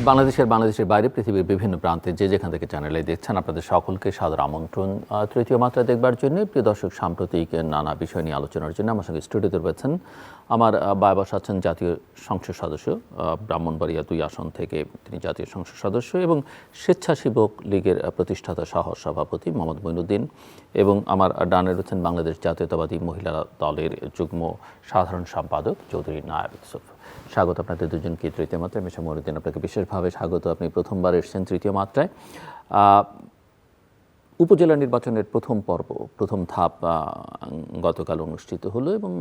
বাংলাদেশের বাইরে পৃথিবীর বিভিন্ন প্রান্তে যে যেখান থেকে চ্যানেলে দেখছেন আপনাদের সকলকে সাদর আমন্ত্রণ তৃতীয় মাত্রা দেখবার জন্য। প্রিয় দর্শক, সাম্প্রতিক নানা বিষয় নিয়ে আলোচনার জন্য আমার সঙ্গে স্টুডিওতে রয়েছেন আমার বাবা আছেন জাতীয় সংসদ সদস্য, ব্রাহ্মণবাড়িয়া 2 আসন থেকে তিনি জাতীয় সংসদ সদস্য এবং স্বেচ্ছাসেবক লীগের প্রতিষ্ঠাতা সহ সভাপতি মোহাম্মদ মঈনুদ্দিন, এবং আমার ডানে রয়েছেন বাংলাদেশ জাতীয়তাবাদী মহিলা দলের যুগ্ম সাধারণ সম্পাদক চৌধুরী নায়াব ইউসুফ। স্বাগত আপনাদের দুজনকে তৃতীয় মাত্রায়। মিস্টার মঈনুদ্দিন, আপনাকে বিশেষভাবে স্বাগত। আপনি প্রথমবার এসেছেন তৃতীয় মাত্রায়। উপজেলা নির্বাচনের প্রথম পর্ব, প্রথম ধাপ গতকাল অনুষ্ঠিত হলো এবং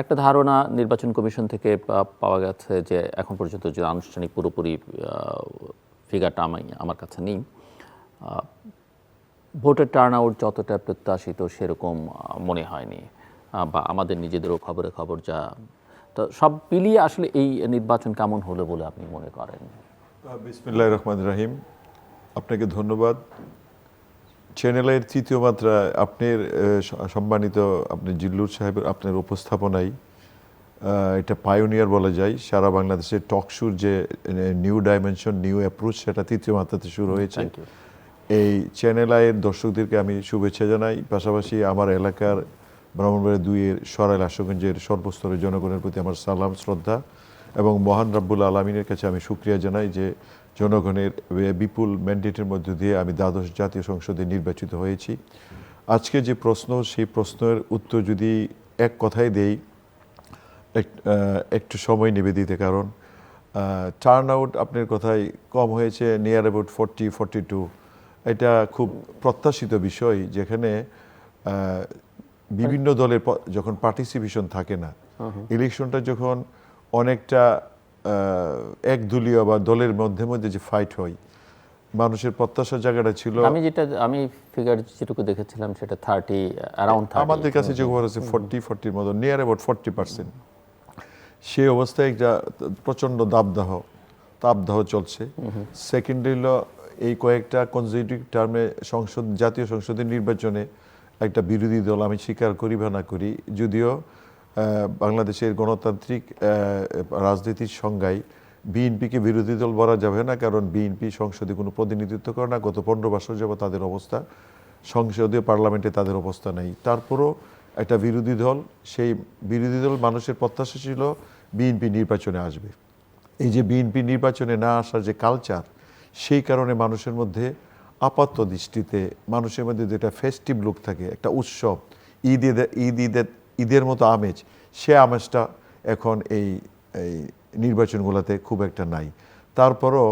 একটা ধারণা নির্বাচন কমিশন থেকে পাওয়া গেছে যে এখন পর্যন্ত যে আনুষ্ঠানিক পুরোপুরি ফিগারটা আমার কাছে নেই, ভোটের টার্ন আউট যতটা প্রত্যাশিত সেরকম মনে হয়নি, বা আমাদের নিজেদেরও খবর যা, তো সব মিলিয়ে আসলে এই নির্বাচন কেমন হলো বলে আপনি মনে করেন? বিসমিল্লাহির রহমানির রহিম। আপনাকে ধন্যবাদ। চ্যানেলের তৃতীয় মাত্রায় আপনার সম্মানিত আপনি জিল্লুর সাহেবের আপনার উপস্থাপনায় এটা পায়োনিয়ার বলা যায়। সারা বাংলাদেশের টকশুর যে নিউ ডাইমেনশন, নিউ অ্যাপ্রোচ, সেটা তৃতীয় মাত্রাতে শুরু হয়েছে। এই চ্যানেল আয়ের দর্শকদেরকে আমি শুভেচ্ছা জানাই। পাশাপাশি আমার এলাকার ব্রাহ্মণবাড়িয়া 2-এর সরাইল আশুগঞ্জের সর্বস্তরের জনগণের প্রতি আমার সালাম, শ্রদ্ধা এবং মহান রাব্বুল আলামিনের কাছে আমি শুকরিয়া জানাই যে জনগণের বিপুল ম্যান্ডেটের মধ্য দিয়ে আমি দ্বাদশ জাতীয় সংসদে নির্বাচিত হয়েছি। আজকে যে প্রশ্ন, সেই প্রশ্নের উত্তর যদি এক কথায় দেই, একটু সময় নেবে দিতে, কারণ টার্ন আউট আপনার কথায় কম হয়েছে, নিয়ার অ্যাবাউট 40-42। এটা খুব প্রত্যাশিত বিষয়, যেখানে বিভিন্ন দলের যখন পার্টিসিপেশন থাকে না, ইলেকশনটা যখন অনেকটা একদলীয় বা দলের মধ্যে যে ফাইট হয়, মানুষের প্রত্যাশার জায়গাটা ছিল, আমি ফিগার যেটুকু দেখেছিলাম সেটা 30 অ্যারাউন্ড 30, আমাদের কাছে যে খবর আছে 40-40 মতো, নিয়ার অ্যাবাউট 40%। সেই অবস্থায় একটা প্রচণ্ড তাপদাহ চলছে। সেকেন্ড হলো এই কয়েকটা কনজিকিউটিভ টার্মে জাতীয় সংসদের নির্বাচনে একটা বিরোধী দল, আমি স্বীকার করি বা না করি, যদিও বাংলাদেশের গণতান্ত্রিক রাজনীতির সংজ্ঞায় বিএনপিকে বিরোধী দল বলা যাবে না, কারণ বিএনপি সংসদে কোনো প্রতিনিধিত্ব করে না। গত 15 বছর যাবত তাদের অবস্থা, সংসদীয় পার্লামেন্টে তাদের অবস্থা নেই। তারপরও একটা বিরোধী দল, সেই বিরোধী দল মানুষের প্রত্যাশা ছিল বিএনপি নির্বাচনে আসবে। এই যে বিএনপি নির্বাচনে না আসার যে কালচার, সেই কারণে মানুষের মধ্যে আপাত দৃষ্টিতে মানুষের মধ্যে যেটা ফেস্টিভ লুক থাকে, একটা উৎসব, ঈদের মতো আমেজ, সে আমেজটা এখন এই নির্বাচনগুলোতে খুব একটা নাই। তারপরও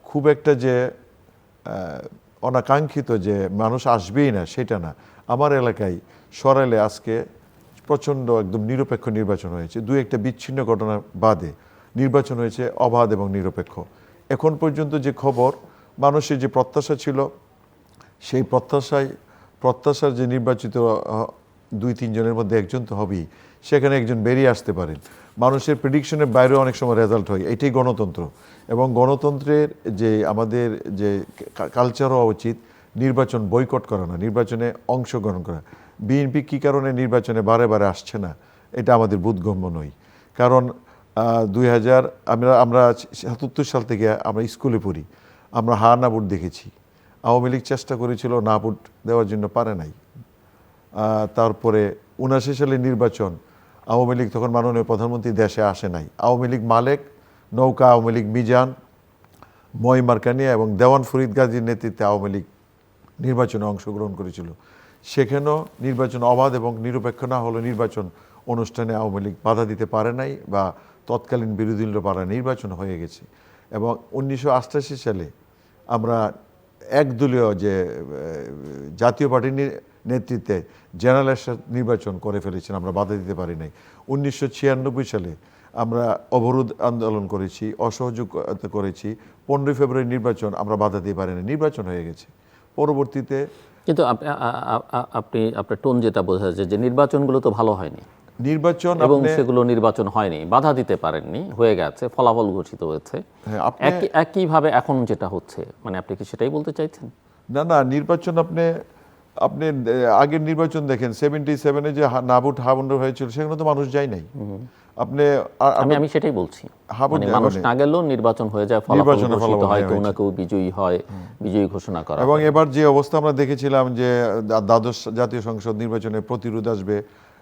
খুব একটা যে অনাকাঙ্ক্ষিত যে মানুষ আসবেই না, সেটা না। আমার এলাকায় সরাইলে আজকে প্রচণ্ড একদম নিরপেক্ষ নির্বাচন হয়েছে। 2-একটা বিচ্ছিন্ন ঘটনা বাদে নির্বাচন হয়েছে অবাধ এবং নিরপেক্ষ। এখন পর্যন্ত যে খবর, মানুষের যে প্রত্যাশা ছিল, সেই প্রত্যাশার যে নির্বাচিত 2-3 জনের মধ্যে একজন তো হবেই, সেখানে একজন বেরিয়ে আসতে পারেন। মানুষের প্রেডিকশনের বাইরেও অনেক সময় রেজাল্ট হয়। এটাই গণতন্ত্র, এবং গণতন্ত্রের যে আমাদের যে কালচার হওয়া উচিত, নির্বাচন বয়কট করা না, নির্বাচনে অংশগ্রহণ করা। বিএনপি কী কারণে নির্বাচনে বারে আসছে না, এটা আমাদের বোধগম্য নয়। কারণ আমরা 77 সাল থেকে আমরা স্কুলে পড়ি, আমরা হা না ভোট দেখেছি। আওয়ামী লীগ চেষ্টা করেছিল, না ভোট দেওয়ার জন্য পারে নাই। তারপরে 79 সালের নির্বাচন, আওয়ামী লীগ তখন মাননীয় প্রধানমন্ত্রী দেশে আসে নাই। আওয়ামী লীগ মালেক, নৌকা আওয়ামী লীগ মিজান, ময় মার্কানিয়া এবং দেওয়ান ফরিদ গাজীর নেতৃত্বে আওয়ামী লীগ নির্বাচনে অংশগ্রহণ করেছিল। সেখানেও নির্বাচন অবাধ এবং নিরপেক্ষ না হলে নির্বাচন অনুষ্ঠানে আওয়ামী লীগ বাধা দিতে পারে নাই, বা তৎকালীন বিরোধী দল পাড়া নির্বাচন হয়ে গেছে। এবং 1988 সালে আমরা একদলীয় যে জাতীয় পার্টির নেতৃত্বে জেনারেল নির্বাচন করে ফেলেছেন, আমরা বাধা দিতে পারি নাই। 1996 সালে আমরা অবরোধ আন্দোলন করেছি, অসহযোগ করেছি। 15 ফেব্রুয়ারি নির্বাচন আমরা বাধা দিতে পারি না, নির্বাচন হয়ে গেছে। পরবর্তীতে কিন্তু আপনার টোন যেটা বোঝা যাচ্ছে যে নির্বাচনগুলো তো ভালো হয়নি, নির্বাচন এবং সেগুলো নির্বাচন হয়নি, বাধা দিতে পারেননি, হয়ে গেছে, ফলাফল ঘোষিত হয়েছে। একইভাবে এখন যেটা হচ্ছে, মানে আপনি কি সেটাই বলতে চাইছেন? না, নির্বাচন আপনি আগের নির্বাচন দেখেন, 77-এ যে নাবুট হাবন্ডর হয়েছিল, সেখানে তো মানুষ যায় নাই। আপনি আমি সেটাই বলছি, হাবুড মানে মানুষ না গেলেও নির্বাচন হয়ে যায়, ফলাফল নির্বাচনে ঘোষিত ফলাফল হয়, হয়ে কেউ না কেউ বিজয়ী হয়, বিজয়ী ঘোষণা করা এবং হয়। এবার যে অবস্থা আমরা দেখেছিলাম যে দ্বাদশ জাতীয় সংসদ নির্বাচনে প্রতিরোধ আসবে,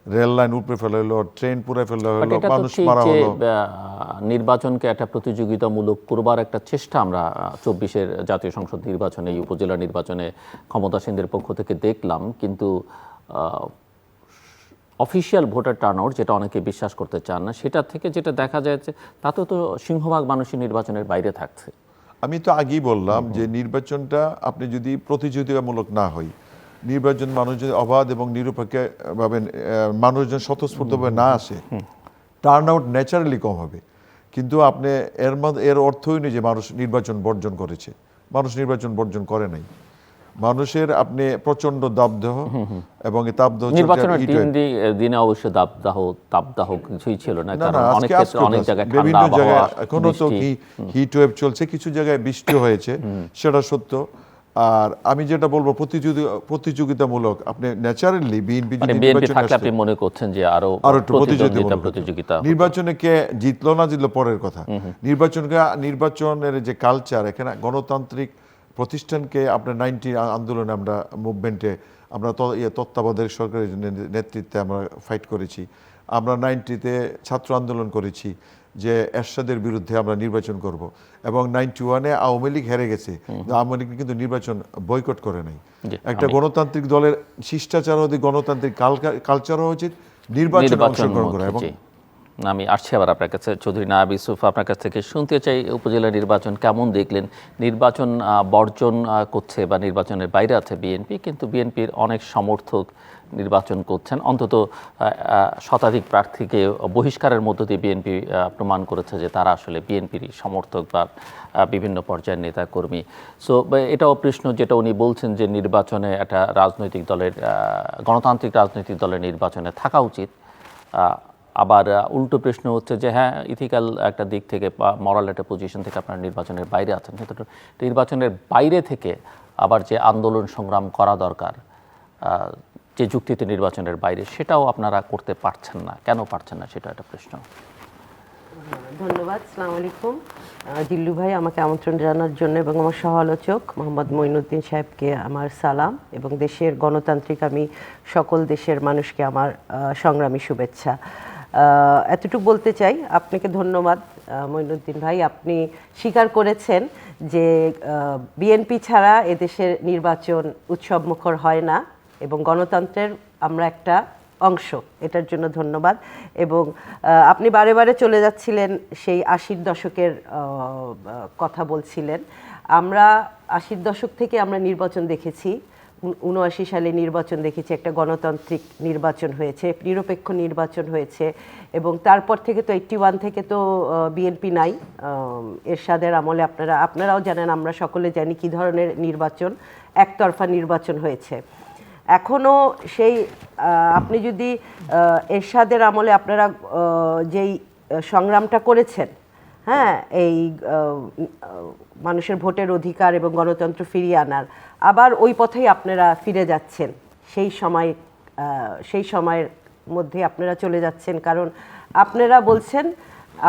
রেল লাইন উপরে ফেলা হলো, ট্রেন পুড়ে ফেলা বাট হলো, এটা তো মানুষ ঠিক মারা যে হলো। নির্বাচনকে একটা প্রতিযোগিতামূলক করবার একটা চেষ্টা আমরা 24-এর জাতীয় সংসদ নির্বাচনে, এই উপজেলা নির্বাচনে ক্ষমতাসীনদের পক্ষ থেকে দেখলাম, কিন্তু অফিসিয়াল ভোটার টার্নআউট, যেটা অনেকে বিশ্বাস করতে চান না, সেটা থেকে যেটা দেখা যাচ্ছে তাতেও তো সিংহভাগ মানুষই নির্বাচনের বাইরে থাকছে। আমি তো আগেই বললাম যে নির্বাচনটা আপনি যদি প্রতিযোগিতামূলক না হয়, নির্বাচন মানুষ যদি অবাধ এবং নিরপেক্ষভাবে মানুষজন স্বতঃস্ফূর্তভাবে না আসে, টার্ন আউট ন্যাচারালি কম হবে। কিন্তু আপনি এর অর্থই নেই যে মানুষ নির্বাচন বর্জন করেছে। মানুষ নির্বাচন বর্জন করে নাই। মানুষের আপনি প্রচন্ড দাবদাহ এবং এই তাপদাহ নির্বাচনের দিনে অবশ্য তাপদাহ কিছুই ছিল না, কারণ অনেক ক্ষেত্রে অনেক জায়গায় ঠান্ডা বিভিন্ন জায়গায় আবহাওয়া, এখনো তো হিট ওয়েভ চলছে, কিছু জায়গায় বৃষ্টি হয়েছে, সেটা সত্য। আর আমি যেটা বলবো প্রতিযোগিতামূলক, আপনি ন্যাচারালি বিএনপি মানে বিএনপি থাকলে আপনি মনে করছেন যে আরো একটু প্রতিযোগিতা হতো। নির্বাচনে কে জিতলো না জিতলো পরের কথা, নির্বাচনের যে কালচার, এখানে গণতান্ত্রিক প্রতিষ্ঠানকে আপনার 90 আন্দোলনে আমরা মুভমেন্টে আমরা তত্ত্বাবধায়ক সরকারের নেতৃত্বে আমরা ফাইট করেছি। আমরা 90-তে ছাত্র আন্দোলন করেছি যে এরশাদের বিরুদ্ধে আমরা নির্বাচন করব, এবং 91-এ আওয়ামী লীগ হেরে গেছে, আওয়ামী লীগ কিন্তু নির্বাচন বয়কট করে নাই। একটা গণতান্ত্রিক দলের শিষ্টাচার গণতান্ত্রিক কালচারও উচিত নির্বাচনে অংশগ্রহণ করা। এবং আমি আসছি আবার আপনার কাছে, চৌধুরী নায়াব ইউসুফ, আপনার কাছ থেকে শুনতে চাই উপজেলা নির্বাচন কেমন দেখলেন? নির্বাচন বর্জন করছে বা নির্বাচনের বাইরে আছে বিএনপি, কিন্তু বিএনপির অনেক সমর্থক নির্বাচন করছেন, অন্তত শতাধিক প্রার্থীকে বহিষ্কারের মধ্য দিয়ে বিএনপি প্রমাণ করেছে যে তারা আসলে বিএনপির সমর্থক বা বিভিন্ন পর্যায়ের নেতা কর্মী। সো এটাও প্রশ্ন যেটা উনি বলছেন যে নির্বাচনে একটা রাজনৈতিক দলের, গণতান্ত্রিক রাজনৈতিক দলের নির্বাচনে থাকা উচিত। আবার উল্টো প্রশ্ন হচ্ছে যে হ্যাঁ, ইথিক্যাল একটা দিক থেকে বা মরাল একটা পজিশন থেকে আপনারা নির্বাচনের বাইরে আছেন, কিন্তু নির্বাচনের বাইরে থেকে আবার যে আন্দোলন সংগ্রাম করা দরকার যে যুক্তিতে নির্বাচনের বাইরে, সেটাও আপনারা করতে পারছেন না। কেন পারছেন না, সেটা একটা প্রশ্ন। ধন্যবাদ। আসসালামু আলাইকুম। জিল্লু ভাই, আমাকে আমন্ত্রণ জানার জন্য, এবং আমার সহ আলোচক মোহাম্মদ মঈনুদ্দিন সাহেবকে আমার সালাম, এবং দেশের গণতান্ত্রিক আমি সকল দেশের মানুষকে আমার সংগ্রামী শুভেচ্ছা। এতটুকু বলতে চাই, আপনাকে ধন্যবাদ মঈনুদ্দিন ভাই, আপনি স্বীকার করেছেন যে বিএনপি ছাড়া এদেশের নির্বাচন উৎসবমুখর হয় না, এবং গণতন্ত্রের আমরা একটা অংশ, এটার জন্য ধন্যবাদ। এবং আপনি বারে বারে চলে যাচ্ছিলেন সেই 80-র দশকের কথা বলছিলেন। আমরা 80-র দশক থেকে আমরা নির্বাচন দেখেছি, 79 সালে নির্বাচন দেখেছি, একটা গণতান্ত্রিক নির্বাচন হয়েছে, নিরপেক্ষ নির্বাচন হয়েছে, এবং তারপর থেকে তো 81 থেকে তো বিএনপি নাই। এরশাদের আমলে আপনারাও জানেন, আমরা সকলে জানি কী ধরনের নির্বাচন, একতরফা নির্বাচন হয়েছে। এখনও সেই আপনি যদি এরশাদের আমলে আপনারা যেই সংগ্রামটা করেছেন, হ্যাঁ, এই মানুষের ভোটের অধিকার এবং গণতন্ত্র ফিরিয়ে আনার, আবার ওই পথেই আপনারা ফিরে যাচ্ছেন। সেই সময়ের মধ্যে আপনারা চলে যাচ্ছেন, কারণ আপনারা বলছেন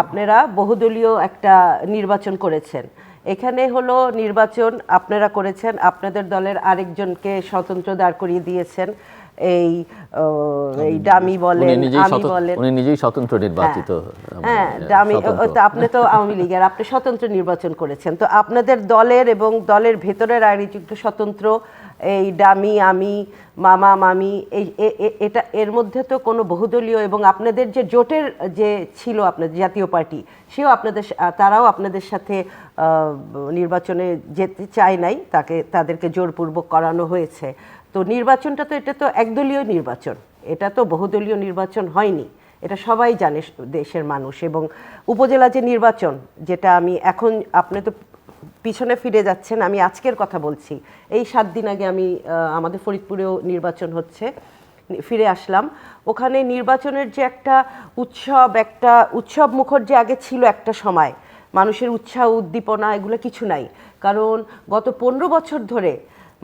আপনারা বহুদলীয় একটা নির্বাচন করেছেন। এখানে হলো নির্বাচন আপনারা করেছেন, আপনাদের দলের আরেকজনকে স্বতন্ত্র দাঁড় করিয়ে দিয়েছেন। এই ডামি বলেন, আমি বলেন, উনি নিজেই স্বতন্ত্র নির্বাচিত। হ্যাঁ, ডামি, আপনি তো আওয়ামী লীগের, আপনি স্বতন্ত্র নির্বাচন করেছেন। তো আপনাদের দলের এবং দলের ভেতরের আয়োজিত স্বতন্ত্র এই ডামি, আমি, মামা, মামি, এটা এর মধ্যে তো কোনো বহুদলীয়, এবং আপনাদের যে জোটের যে ছিল আপনাদের জাতীয় পার্টি, তারাও আপনাদের সাথে নির্বাচনে যেতে চায় নাই, তাদেরকে জোরপূর্বক করানো হয়েছে। তো নির্বাচনটা তো, এটা তো একদলীয় নির্বাচন, এটা তো বহুদলীয় নির্বাচন হয়নি, এটা সবাই জানে দেশের মানুষ। এবং উপজেলা যে নির্বাচন, যেটা আমি এখন, আপনি তো পিছনে ফিরে যাচ্ছেন, আমি আজকের কথা বলছি। এই 7 দিন আগে আমি আমাদের ফরিদপুরেও নির্বাচন হচ্ছে, ফিরে আসলাম। ওখানে নির্বাচনের যে একটা উৎসব মুখর যে আগে ছিল একটা সময়, মানুষের উৎসাহ উদ্দীপনা এগুলো কিছু নাই। কারণ গত 15 বছর ধরে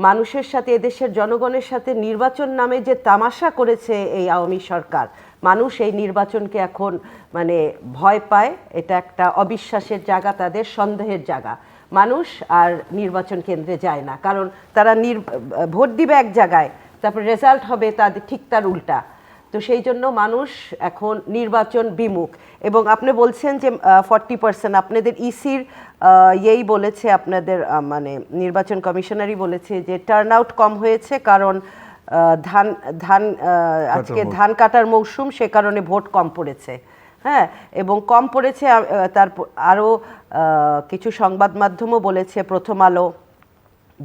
মানুষের সাথে, এদেশের জনগণের সাথে নির্বাচন নামে যে তামাশা করেছে এই আওয়ামী সরকার, মানুষ এই নির্বাচনকে এখন মানে ভয় পায়, এটা একটা অবিশ্বাসের জায়গা, তাদের সন্দেহের জায়গা। মানুষ আর নির্বাচন কেন্দ্রে যায় না, কারণ তারা ভোট দিবে এক জায়গায়, তারপর রেজাল্ট হবে তাদের ঠিক তার উল্টা। তো সেই জন্য মানুষ এখন নির্বাচন বিমুখ। এবং আপনি বলছেন যে 40%, আপনাদের ইসির ইয়েই বলেছে, আপনাদের মানে নির্বাচন কমিশনারই বলেছে যে টার্ন আউট কম হয়েছে, কারণ আজকে ধান কাটার মৌসুম, সে কারণে ভোট কম পড়েছে। হ্যাঁ, এবং কম পড়েছে। তারপর আরও কিছু সংবাদ মাধ্যমও বলেছে, প্রথম আলো,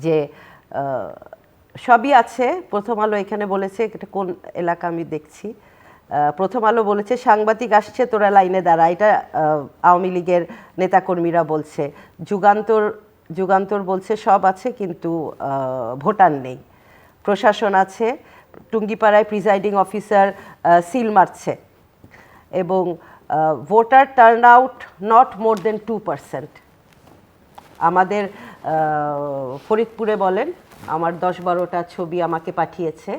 যে সবই আছে। প্রথম আলো এখানে বলেছে, এটা কোন এলাকা আমি দেখছি, প্রথম আলো বলেছে সাংবাদিক আসছে তোরা লাইনে দাঁড়া, এটা আওয়ামী লীগের নেতাকর্মীরা বলছে। যুগান্তর বলছে সব আছে কিন্তু ভোটার নেই। প্রশাসন আছে, টুঙ্গিপাড়ায় প্রিজাইডিং অফিসার সিল মারছে, এবং voter turnout not more than 2%। আমাদের ফরিদপুরে বলেন, আমার 10-12টা ছবি আমাকে পাঠিয়েছে,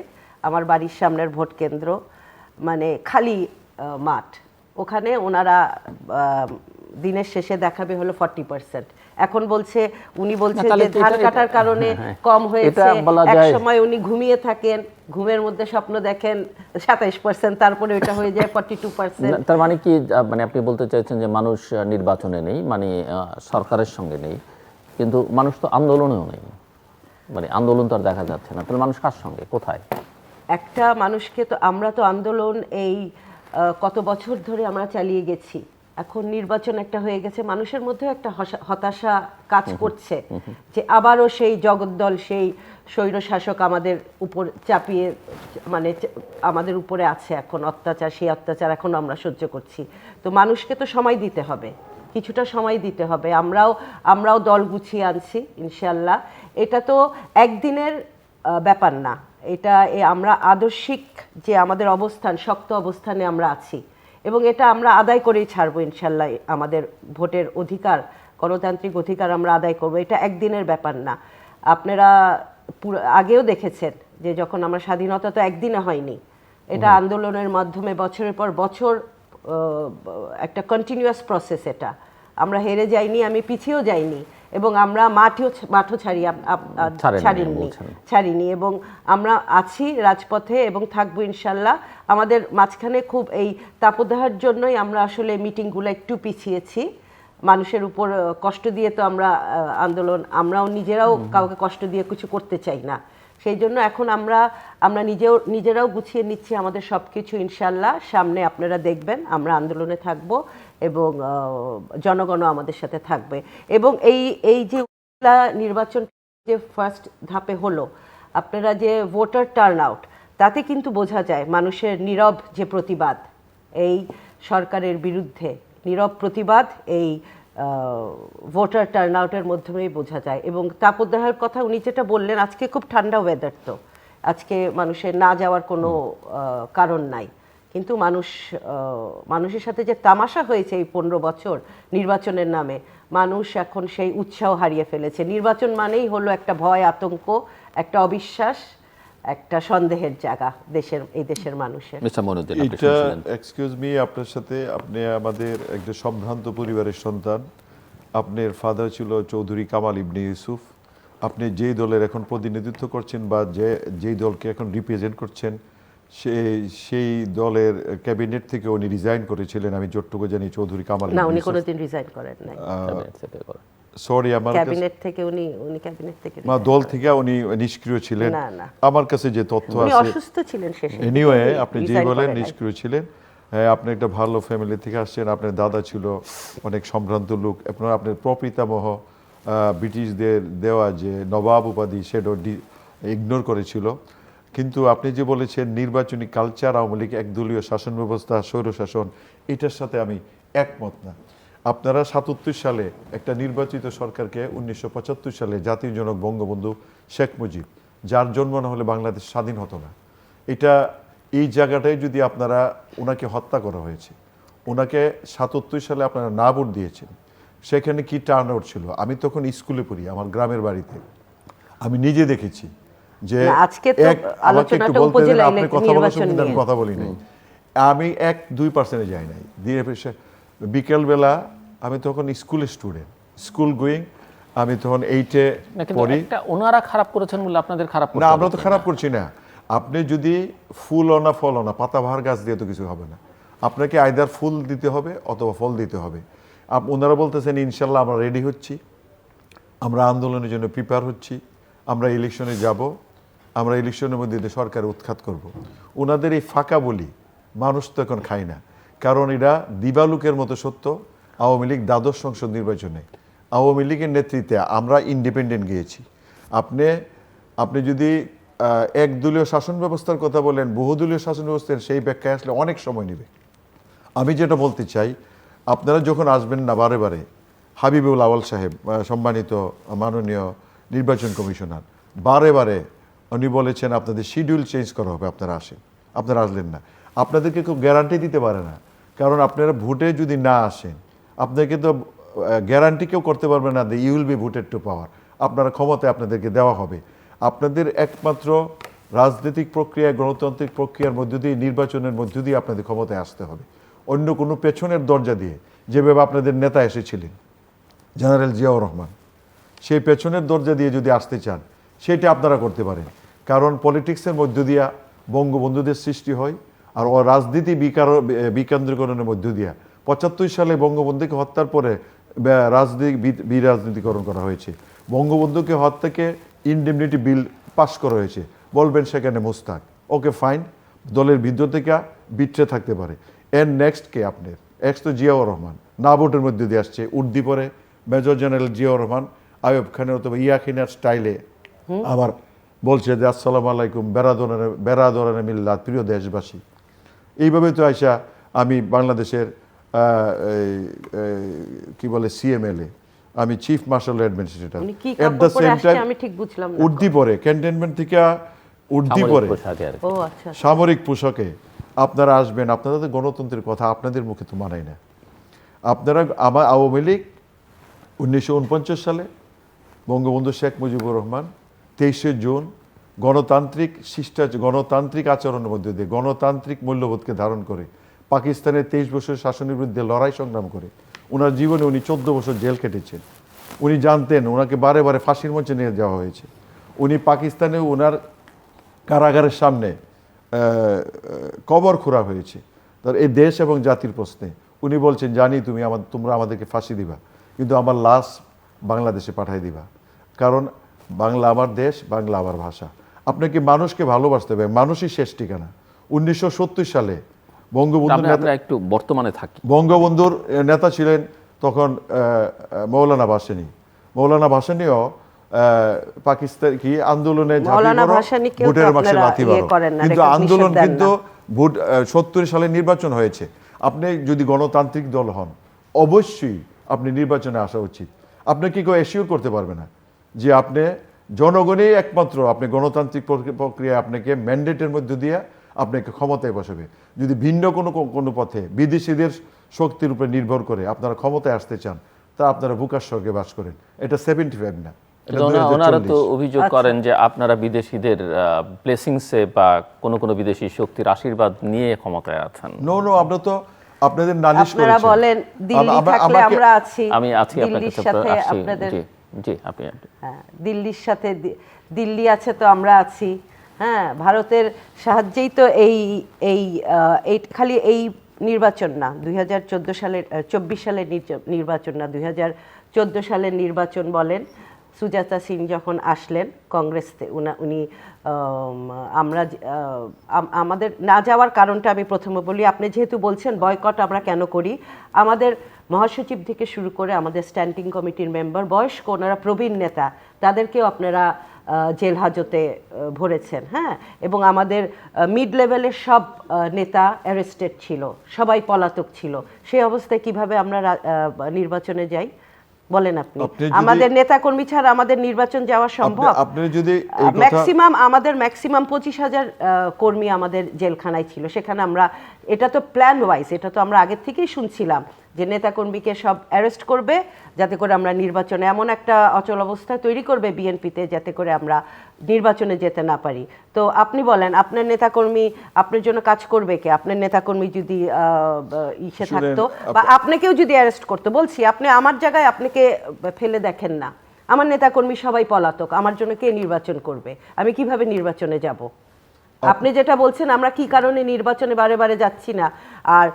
আমার বাড়ির সামনের ভোট কেন্দ্র, মানে খালি মাঠ, ওখানে ওনারা দিনের শেষে দেখাবে হলো 40%। এখন বলছে, উনি বলছে যে ধান কাটার কারণে কম হয়েছে, এক সময় উনি ঘুমিয়ে থাকেন, ঘুমের মধ্যে স্বপ্ন দেখেন 27%, তারপরে এটা হয়ে যায় 42%। তার মানে কি, মানে আপনি বলতে চাইছেন যে মানুষ নির্বাচনে নেই, মানে সরকারের সঙ্গে নেই, কিন্তু মানুষ তো আন্দোলনেও নেই, মানে আন্দোলন তো আর দেখা যাচ্ছে না। তাহলে মানুষ কার সঙ্গে, কোথায়? একটা মানুষকে তো আমরা তো আন্দোলন এই কত বছর ধরে আমরা চালিয়ে গেছি, এখন নির্বাচন একটা হয়ে গেছে, মানুষের মধ্যে একটা হতাশা কাজ করছে যে আবারও সেই জগদ্দল, সেই স্বৈরশাসক আমাদের উপর চাপিয়ে, মানে আমাদের উপরে আছে এখন অত্যাচার, সেই অত্যাচার এখন আমরা সহ্য করছি। তো মানুষকে তো সময় দিতে হবে, কিছুটা সময় দিতে হবে। আমরাও দল গুছিয়ে আনছি ইনশাল্লাহ। এটা তো একদিনের ব্যাপার না, এটা আমরা আদর্শিক যে আমাদের অবস্থান, শক্ত অবস্থানে আমরা আছি, এবং এটা আমরা আদায় করেই ছাড়বো ইনশাল্লাহ। আমাদের ভোটের অধিকার, গণতান্ত্রিক অধিকার আমরা আদায় করবো, এটা একদিনের ব্যাপার না। আপনারা আগেও দেখেছেন যে যখন আমরা স্বাধীনতা তো একদিনে হয়নি, এটা আন্দোলনের মাধ্যমে বছরের পর বছর একটা কন্টিনিউয়াস প্রসেস। এটা আমরা হেরে যাইনি, আমি পিছিয়েও যাইনি, এবং আমরা মাঠও ছাড়িনি, এবং আমরা আছি রাজপথে এবং থাকবো ইনশাল্লাহ। আমাদের মাঝখানে খুব এই তাপদাহের জন্যই আমরা আসলে মিটিংগুলো একটু পিছিয়েছি, মানুষের উপর কষ্ট দিয়ে তো আমরা আমরাও নিজেরাও কাউকে কষ্ট দিয়ে কিছু করতে চাই না। সেই জন্য এখন আমরা নিজেরাও গুছিয়ে নিচ্ছি আমাদের সব কিছু ইনশাল্লাহ। সামনে আপনারা দেখবেন আমরা আন্দোলনে থাকব, এবং জনগণও আমাদের সাথে থাকবে। এবং এই যে নির্বাচন যে ফার্স্ট ধাপে হলো, আপনারা যে ভোটার টার্ন আউট, তাতে কিন্তু বোঝা যায় মানুষের নীরব যে প্রতিবাদ এই সরকারের বিরুদ্ধে, নীরব প্রতিবাদ এই ভোটার টার্ন আউটের মাধ্যমেই বোঝা যায়। এবং তাপদাহের কথা উনি যেটা বললেন, আজকে খুব ঠান্ডা ওয়েদার, তো আজকে মানুষের না যাওয়ার কোনো কারণ নাই, কিন্তু মানুষের সাথে যে তামাশা হয়েছে এই 15 বছর নির্বাচনের নামে, মানুষ এখন সেই উৎসাহ হারিয়ে ফেলেছে। নির্বাচন মানেই হলো একটা ভয়, আতঙ্ক, একটা অবিশ্বাস, একটা সন্দেহের জায়গা এই দেশের মানুষের। এটা এক্সকিউজ মি, আপনার সাথে, আপনি আমাদের একটা সম্ভ্রান্ত পরিবারের সন্তান। আপনার ফাদার ছিল চৌধুরী কামাল ইবনে ইউসুফ। আপনি যেই দলের এখন প্রতিনিধিত্ব করছেন বা যেই দলকে এখন রিপ্রেজেন্ট করছেন, সেই দলের ক্যাবিনেট থেকে উনি রিজাইন করেছিলেন, আমি যতটুকু জানি। চৌধুরী কামাল না, উনি কোনোদিন রিজাইন করেন নাই। সরি, আমার ক্যাবিনেট থেকে উনি ক্যাবিনেট থেকে দল থেকে উনি নিষ্ক্রিয় ছিলেন। আমার কাছে যে তথ্য উনি আছে, অসুস্থ ছিলেন শেষে। এনিওয়ে, আপনি যেই বলেন নিষ্ক্রিয় ছিলেন। হ্যাঁ, আপনি একটা ভালো ফ্যামিলি থেকে আসছেন, আপনার দাদা ছিল অনেক সম্ভ্রান্ত লোক, আপনার প্রপিতামহ ব্রিটিশদের দেওয়া যে নবাব উপাধি সেটা ইগনোর করেছিল। কিন্তু আপনি যে বলেছেন নির্বাচনী কালচার, আওয়ামী লীগ একদলীয় শাসন ব্যবস্থা, স্বৈরশাসন, এটার সাথে আমি একমত না। আপনারা 77 সালে একটা নির্বাচিত সরকারকে 1975 সালে জাতির জনক বঙ্গবন্ধু শেখ মুজিব, যার জন্ম না হলে বাংলাদেশ স্বাধীন হতো না। এই জায়গাটায় যদি আপনারা, ওনাকে হত্যা করা হয়েছে, ওনাকে 77 সালে আপনারা না ভোট দিয়েছেন, সেখানে কি টার্ন আউট ছিল? আমি তখন স্কুলে পড়ি, আমার গ্রামের বাড়িতে আমি নিজে দেখেছি যে আজকে তো আলোচনাটা উপজেলা আপনি কথা বলার সময় আমি কথা বলি নাই। আমি 1-2% যাই নাই দিয়ে বিকেলবেলা আমি তখন স্কুলের স্টুডেন্ট, স্কুল গোয়িং, আমি তখন 8-এ না, কিন্তু পড়ি। একটা ওনারা খারাপ করেছেন বলে আপনাদের খারাপ করতে না, হবে আমরা তো কি? খারাপ করছি না। আপনি যদি ফুল না ফল না, পাতাবাহার গাছ দিয়ে তো কিছু হবে না। আপনাকে আইদার ফুল দিতে হবে অথবা ফল দিতে হবে। ওনারা বলতেছেন ইনশাল্লাহ আমরা রেডি হচ্ছি, আমরা আন্দোলনের জন্য প্রিপেয়ার হচ্ছি, আমরা ইলেকশনে যাব, আমরা ইলেকশনের মধ্যে দিয়ে সরকার উৎখাত করব। ওনাদের এই ফাঁকা বলি মানুষ তো এখন খায় না, কারণ এরা দিবালুকের মতো সত্য। আওয়ামী লীগ দ্বাদশ সংসদ নির্বাচনে আওয়ামী লীগের নেতৃত্বে আমরা ইন্ডিপেন্ডেন্ট গিয়েছি। আপনি যদি একদলীয় শাসন ব্যবস্থার কথা বলেন, বহুদলীয় শাসন ব্যবস্থার সেই ব্যাখ্যায় আসলে অনেক সময় নেবে। আমি যেটা বলতে চাই, আপনারা যখন আসবেন না বারে বারে, হাবিবুল আওয়াল সাহেব সম্মানিত মাননীয় নির্বাচন কমিশনার বারে বারে উনি বলেছেন আপনাদের শিডিউল চেঞ্জ করা হবে, আপনারা আসেন। আপনারা আসলেন না, আপনাদেরকে কেউ গ্যারান্টি দিতে পারে না, কারণ আপনারা ভোটে যদি না আসেন আপনাকে তো গ্যারান্টি কেউ করতে পারবে না যে you will be voted to power. আপনারা ক্ষমতায় আপনাদেরকে দেওয়া হবে। আপনাদের একমাত্র রাজনৈতিক প্রক্রিয়া, গণতান্ত্রিক প্রক্রিয়ার মধ্য দিয়ে, নির্বাচনের মধ্য দিয়ে আপনাদের ক্ষমতায় আসতে হবে। অন্য কোনো পেছনের দরজা দিয়ে যেভাবে আপনাদের নেতা এসেছিলেন জেনারেল জিয়াউর রহমান, সেই পেছনের দরজা দিয়ে যদি আসতে চান সেটা আপনারা করতে পারেন। কারণ পলিটিক্সের মধ্য দিয়ে বঙ্গবন্ধুদের সৃষ্টি হয়, আর রাজনীতি বিকেন্দ্রীকরণের মধ্য দিয়ে 75 সালে বঙ্গবন্ধুকে হত্যার পরে বিরাজনীতিকরণ করা হয়েছে। বঙ্গবন্ধুকে হত্যাকে ইনডেমনিটি বিল পাস করা হয়েছে, বলবেন সেখানে মোস্তাক, ওকে ফাইন, দলের ভিতর থেকে বিট্রে থাকতে পারে। এর নেক্সট কে আপনার? এক্স তো জিয়াউর রহমান, না ভোটের মধ্যে দিয়ে আসছে, উর্দি পরে মেজর জেনারেল জিয়াউর রহমান আইয়ুব খানের অথবা ইয়াখিনার স্টাইলে আবার বলছে যে আসসালামু আলাইকুম বেরাদরানে মিল্লাত, প্রিয় দেশবাসী। এইভাবে তো আইসা আমি বাংলাদেশের কি বলে সিএমএলএ, আমি চিফ মার্শাল অ্যাডমিনিস্ট্রেটর, উনি কি এট দ্য কাপড় পরে সেম আসছে টাইম আমি ঠিক বুঝলাম না। উর্দি পরে, ক্যান্টনমেন্ট থেকে উর্দি সামরিক পরে, পোশাকে আর কি। ও আচ্ছা। সামরিক পোশাকে আপনারা আসবেন। আপনারা তো গণতন্ত্রের কথা আপনাদের মুখে তো মানায় না। আপনারা আমার আওয়ামী লীগ 1949 সালে বঙ্গবন্ধু শেখ মুজিবুর রহমান 23শে জুন গণতান্ত্রিক আচরণের মধ্যে দিয়ে, গণতান্ত্রিক মূল্যবোধকে ধারণ করে পাকিস্তানের 23 বছর শাসনের বিরুদ্ধে লড়াই সংগ্রাম করে ওনার জীবনে উনি 14 বছর জেল কেটেছেন। উনি জানতেন ওনাকে বারে বারে ফাঁসির মঞ্চে নিয়ে যাওয়া হয়েছে। উনি পাকিস্তানে ওনার কারাগারের সামনে কবর খোঁড়া হয়েছে তার এই দেশ এবং জাতির প্রশ্নে। উনি বলছেন জানি তোমরা আমাদেরকে ফাঁসি দিবা, কিন্তু আমার লাশ বাংলাদেশে পাঠাই দিবা, কারণ বাংলা আমার দেশ, বাংলা আমার ভাষা। আপনাকে মানুষকে ভালোবাসতে হবে, মানুষই শেষ ঠিকানা। 1970 সালে আমরা একটু বর্তমানে থাকি। বঙ্গবন্ধুর নেতা ছিলেন তখন মৌলানা ভাসানী। মৌলানা ভাসানীও পাকিস্তান কি আন্দোলনে ভোটের মাসে লাথি মারো, কিন্তু আন্দোলন কিন্তু ভোট 70 সালে নির্বাচন হয়েছে। আপনি যদি গণতান্ত্রিক দল হন অবশ্যই আপনি নির্বাচনে আসা উচিত। আপনি কি কেউ এশিওর করতে পারবে না যে আপনি জনগণই একমাত্র আপনি গণতান্ত্রিক প্রক্রিয়া আপনাকে ম্যান্ডেটের মধ্য দিয়ে আপনাকে ক্ষমতায় বসাবে। যদি ভিন্ন কোনো পথে বিদেশিদের শক্তির উপরে নির্ভর করে আপনারা ক্ষমতায় আসতে চান, তা আপনারা বুকার স্বর্গে বাস করেন। এটা 75 না, ওনারা তো অভিযোগ করেন যে আপনারা বিদেশিদের ব্লেসিংসে বা কোনো বিদেশি শক্তির আশীর্বাদ নিয়ে ক্ষমতায় আছেন। নো, আমরা তো আপনাদের নালিশ করেছি। আপনারা বলেন দিল্লি থাকলে আমরা আছি, আমি আছি আপনার দিল্লির কাছে সাথে আসছি। আপনাদের জি আপনি হ্যাঁ, দিল্লির সাথে দিল্লি আছে তো আমরা আছি। হ্যাঁ, ভারতের সাহায্যেই তো এই খালি এই নির্বাচন না, 2024 সালের নির্বাচন না, 2014 সালের নির্বাচন বলেন। সুজাতা সিং যখন আসলেন কংগ্রেস উনি আমাদের না যাওয়ার কারণটা আমি প্রথমে বলি। আপনি যেহেতু বলছেন বয়কট আমরা কেন করি, আমাদের মহাসচিব থেকে শুরু করে আমাদের স্ট্যান্ডিং কমিটির মেম্বার, বয়স্ক ওনারা প্রবীণ নেতা, তাদেরকেও আপনারা জেল হাজতে ভরেছেন। হ্যাঁ, এবং আমাদের মিড লেভেলের সব নেতা অ্যারেস্টেড ছিল, সবাই পলাতক ছিল। সেই অবস্থায় কিভাবে আমরা নির্বাচনে যাই বলেন আপনি? আমাদের নেতা কর্মী ছাড়া আমাদের নির্বাচন যাওয়া সম্ভব? আপনি যদি আমাদের ম্যাক্সিমাম 25,000 কর্মী আমাদের জেলখানায় ছিল। সেখানে আমরা, এটা তো প্ল্যান ওয়াইজ, এটা তো আমরা আগের থেকেই শুনছিলাম যে নেতাকর্মীকে সব অ্যারেস্ট করবে, যাতে করে আমরা নির্বাচনে এমন একটা অচল অবস্থা তৈরি করবে বিএনপিতে যাতে করে আমরা নির্বাচনে যেতে না পারি। তো আপনি বলেন, আপনার নেতাকর্মী আপনার জন্য কাজ করবে কে? আপনার নেতাকর্মী যদি ইসে থাকতো বা আপনাকেও যদি অ্যারেস্ট করতো, বলছি আপনি আমার জায়গায় আপনাকে ফেলে দেখেন না, আমার নেতাকর্মী সবাই পলাতক, আমার জন্য কে নির্বাচন করবে? আমি কিভাবে নির্বাচনে যাব? আপনি যেটা বলছেন আমরা কি কারণে নির্বাচনে বারে বারে যাচ্ছি না, আর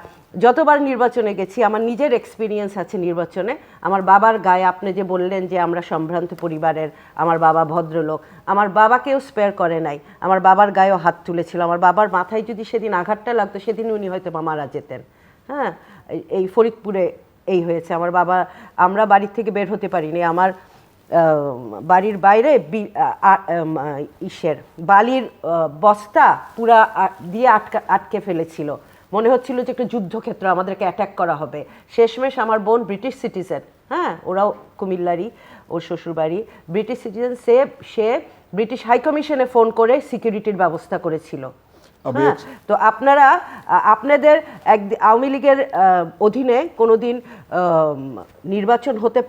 যতবার নির্বাচনে গেছি আমার নিজের এক্সপিরিয়েন্স আছে নির্বাচনে। আমার বাবার গায়ে আপনি যে বললেন যে আমরা সম্ভ্রান্ত পরিবারের, আমার বাবা ভদ্রলোক, আমার বাবাকেও স্পেয়ার করে নাই, আমার বাবার গায়েও হাত তুলেছিল। আমার বাবার মাথায় যদি সেদিন আঘাতটা লাগতো সেদিন উনি হয়তো মারা যেতেন। হ্যাঁ, এই ফরিদপুরে এই হয়েছে। আমার বাবা, আমরা বাড়ির থেকে বের হতে পারিনি, আমার বাড়ির বাইরে বালির বস্তা পুরা দিয়ে আটকে ফেলেছিল, মনে হচ্ছিল যে একটা যুদ্ধক্ষেত্র, আমাদেরকে অ্যাটাক করা হবে। শেষমেশ আমার বোন ব্রিটিশ সিটিজেন, হ্যাঁ ওরাও কুমিল্লারই, ওর শ্বশুরবাড়ি ব্রিটিশ সিটিজেন, সে ব্রিটিশ হাইকমিশনে ফোন করে সিকিউরিটির ব্যবস্থা করেছিল। হ্যাঁ, তো আপনারা আপনাদের আওয়ামী লীগের অধীনে কোনোদিন নির্বাচন হতে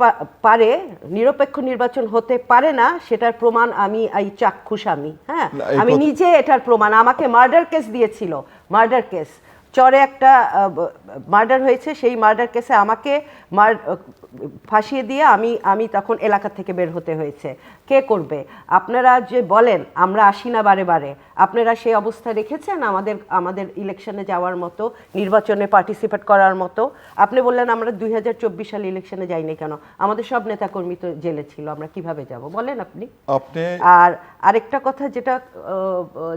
পারে, নিরপেক্ষ নির্বাচন হতে পারে না, সেটার প্রমাণ আমি এই চাক্ষুষ আমি, হ্যাঁ আমি নিজে এটার প্রমাণ। আমাকে মার্ডার কেস দিয়েছিল, মার্ডার কেস, চরে একটা মার্ডার হয়েছে, সেই মার্ডার কেসে আমাকে ফাঁসিয়ে দিয়ে আমি তখন এলাকা থেকে বের হতে হয়েছে। কে করবে? আপনারা যে বলেন আমরা আসি না বারে বারে, আপনারা সেই অবস্থা রেখেছেন আমাদের ইলেকশনে যাওয়ার মতো, নির্বাচনে পার্টিসিপেট করার মতো? আপনি বললেন আমরা 2024 সালে ইলেকশনে যাইনি কেন? আমাদের সব নেতাকর্মী তো জেলে ছিল, আমরা কিভাবে যাব বলেন আপনি? আর আরেকটা কথা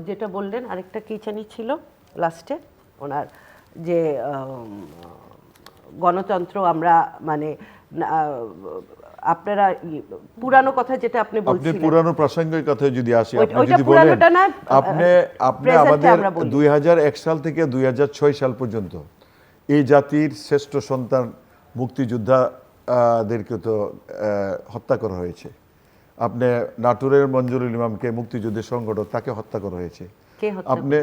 যেটা বললেন, আরেকটা কি জানি ছিল লাস্টে ওনার, যে গণতন্ত্র আমরা মানে আপনারা পুরানো কথা যেটা আপনি বলছিলেন, আপনি পুরানো প্রাসঙ্গিক কথা যদি আসি, আপনি যদি বলেন আপনি আমাদের 2001 সাল থেকে 2006 সাল পর্যন্ত এই জাতির শ্রেষ্ঠ সন্তান মুক্তিযোদ্ধাদেরকে তো হত্যা করা হয়েছে। আপনি নাটোরের মঞ্জুরুল ইমামকে, মুক্তিযুদ্ধের সংগঠক, তাকে হত্যা করা হয়েছে। আপনি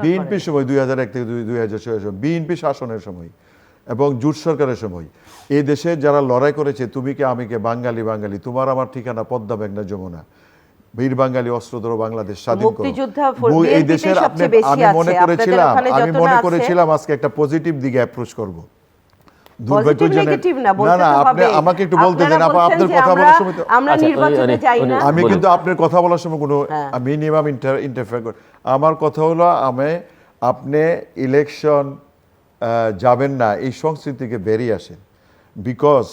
বিএনপির সময় 2001 থেকে 2006 বিএনপি শাসনের সময় এবং জোট সরকারের সময় এই দেশে যারা লড়াই করেছে, তুমি কে আমি কে, বাঙালি বাঙালি, তোমার আমার ঠিকানা পদ্মা মেঘনা যমুনা, বীর বাঙালি অস্ত্র ধরো বাংলাদেশ স্বাধীন করো, এই দেশের আমি মনে করেছিলাম আজকে একটা পজিটিভ দিকে অ্যাপ্রোচ করব। আমাকে একটু বলতে দেন, আপনার কথা বলার সময় আমি কিন্তু আপনার কথা বলার সময় কোনো মিনিমাম ইন্টারফেয়ার করি। আমার কথা হলো আপনি ইলেকশন যাবেন না এই সংস্কৃতি থেকে বেরিয়ে আসেন। বিকজ